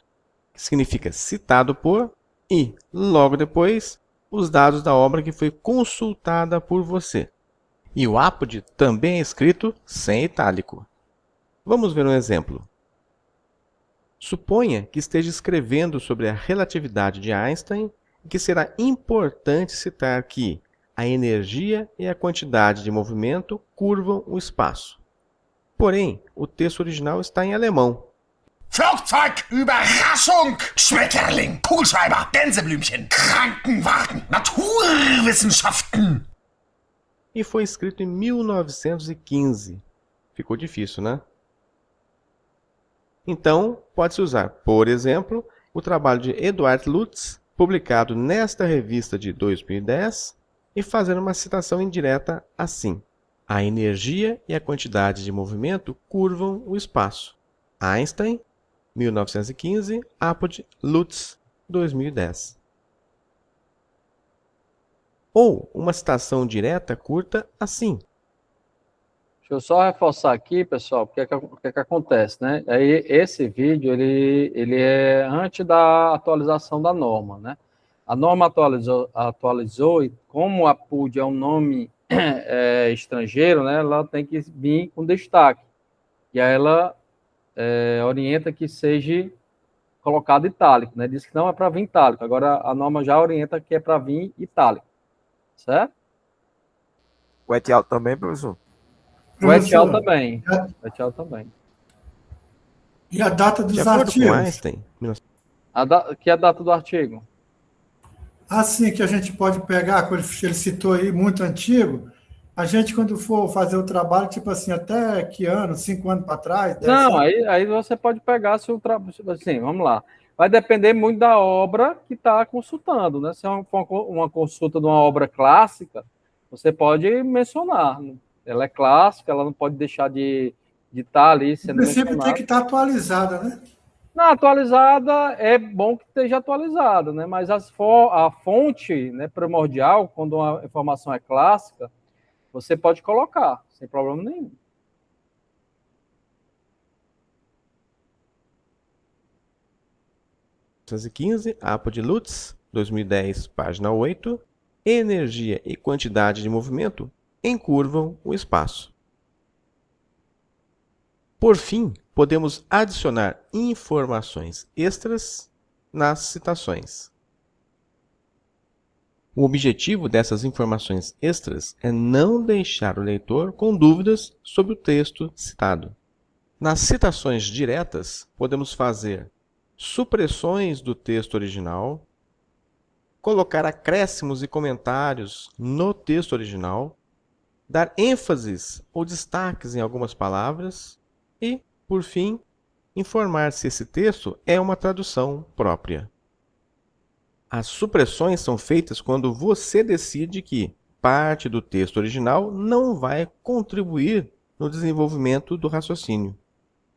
que significa citado por, e, logo depois, os dados da obra que foi consultada por você. E o apud também é escrito sem itálico. Vamos ver um exemplo. Suponha que esteja escrevendo sobre a relatividade de Einstein e que será importante citar que a energia e a quantidade de movimento curvam o espaço. Porém, o texto original está em alemão. Flugzeug, Überraschung, Schmetterling, Kugelschreiber, Gänseblümchen, Krankenwagen, Naturwissenschaften. E foi escrito em 1915. Ficou difícil, né? Então, pode-se usar, por exemplo, o trabalho de Eduard Lutz, publicado nesta revista de 2010, e fazer uma citação indireta assim: a energia e a quantidade de movimento curvam o espaço. Einstein, 1915, Apud, Lutz, 2010. Ou uma citação direta curta assim: deixa eu só reforçar aqui, pessoal, o que é que acontece, né? Aí, esse vídeo, ele é antes da atualização da norma, né? A norma atualizou e como a PUD é um nome estrangeiro, né? Ela tem que vir com destaque. E aí ela orienta que seja colocado itálico, né? Diz que não é para vir itálico. Agora, a norma já orienta que é para vir itálico. Certo? O et al. Também, professor? O et al. também. O et al. também. E a data dos de acordo artigos? Com Einstein, que é a data do artigo? Assim que a gente pode pegar, quando ele citou aí, muito antigo, A gente, quando for fazer o trabalho, tipo assim, até que ano? 5 anos para trás? 10 Não, anos? aí você pode pegar se o trabalho. Assim, vamos lá. Vai depender muito da obra que está consultando, né? Se é uma consulta de uma obra clássica, você pode mencionar, né? Ela é clássica, ela não pode deixar de estar ali No sendo princípio, tem mencionada. que estar atualizada, né? Na atualizada, é bom que esteja atualizada, né? Mas a fonte, né, primordial, quando uma informação é clássica, você pode colocar, sem problema nenhum. Apo de Lutz, 2010, página 8. Energia e quantidade de movimento encurvam o espaço. Por fim, podemos adicionar informações extras nas citações. O objetivo dessas informações extras é não deixar o leitor com dúvidas sobre o texto citado. Nas citações diretas, podemos fazer supressões do texto original, colocar acréscimos e comentários no texto original, dar ênfases ou destaques em algumas palavras e, por fim, informar se esse texto é uma tradução própria. As supressões são feitas quando você decide que parte do texto original não vai contribuir no desenvolvimento do raciocínio.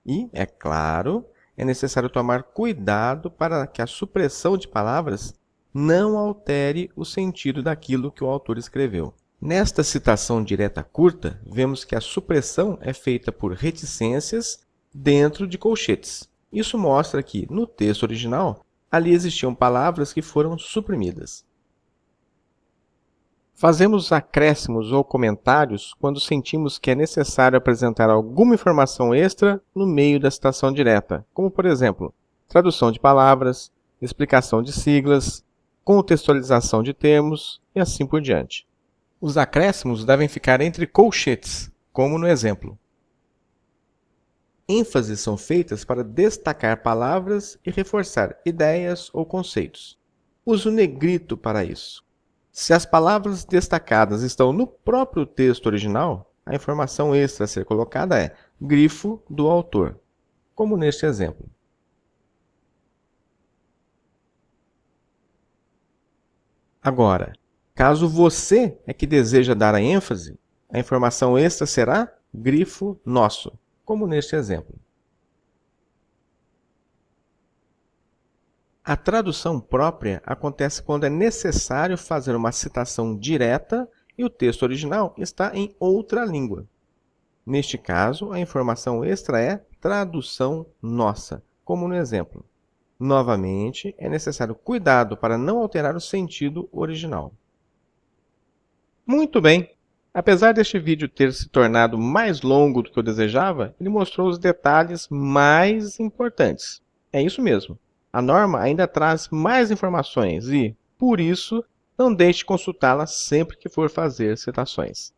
E, é claro, é necessário tomar cuidado para que a supressão de palavras não altere o sentido daquilo que o autor escreveu. Nesta citação direta curta, vemos que a supressão é feita por reticências dentro de colchetes. Isso mostra que, no texto original, ali existiam palavras que foram suprimidas. Fazemos acréscimos ou comentários quando sentimos que é necessário apresentar alguma informação extra no meio da citação direta, como, por exemplo, tradução de palavras, explicação de siglas, contextualização de termos e assim por diante. Os acréscimos devem ficar entre colchetes, como no exemplo. ênfases são feitas para destacar palavras e reforçar ideias ou conceitos. Use o negrito para isso. Se as palavras destacadas estão no próprio texto original, a informação extra a ser colocada é grifo do autor, como neste exemplo. Agora, caso você é que deseja dar a ênfase, a informação extra será grifo nosso, como neste exemplo. A tradução própria acontece quando é necessário fazer uma citação direta e o texto original está em outra língua. Neste caso, a informação extra é tradução nossa, como no exemplo. Novamente, é necessário cuidado para não alterar o sentido original. Muito bem! Apesar deste vídeo ter se tornado mais longo do que eu desejava, ele mostrou os detalhes mais importantes. É isso mesmo. A norma ainda traz mais informações e, por isso, não deixe de consultá-la sempre que for fazer citações.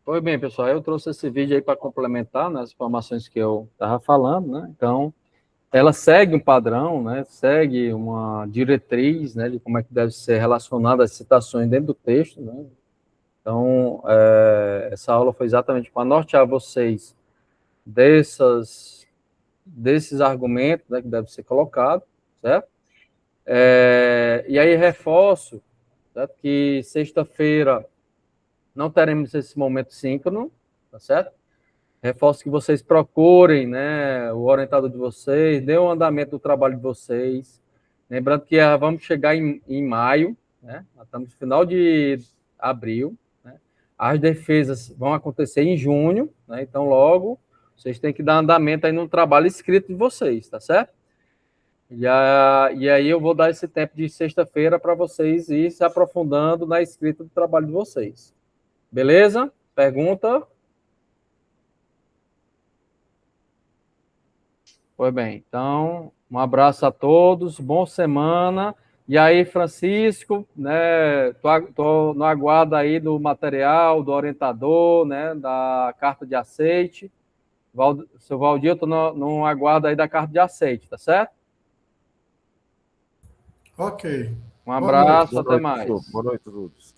Pois bem, pessoal, eu trouxe esse vídeo aí para complementar, né, as informações que eu estava falando, né? Então, ela segue um padrão, né? Segue uma diretriz, né, de como é que deve ser relacionada as citações dentro do texto, né? Então, essa aula foi exatamente para nortear vocês desses argumentos, né, que devem ser colocados, certo? E aí reforço, certo, que sexta-feira não teremos esse momento síncrono, tá certo? Reforço que vocês procurem, né, o orientador de vocês, dê um andamento do trabalho de vocês. Lembrando que vamos chegar em maio, né? Estamos no final de abril, né? As defesas vão acontecer em junho, né? Então, logo, vocês têm que dar andamento aí no trabalho escrito de vocês, tá certo? E aí eu vou dar esse tempo de sexta-feira para vocês ir se aprofundando na escrita do trabalho de vocês. Beleza? Pergunta? Pois bem, então, um abraço a todos, boa semana. E aí, Francisco, né, tô no aguardo aí do material, do orientador, né, da carta de aceite. Seu Valdir, eu estou no aguardo aí da carta de aceite, tá certo? Ok. Um abraço, Boa até noite, mais. professor. Boa noite a todos.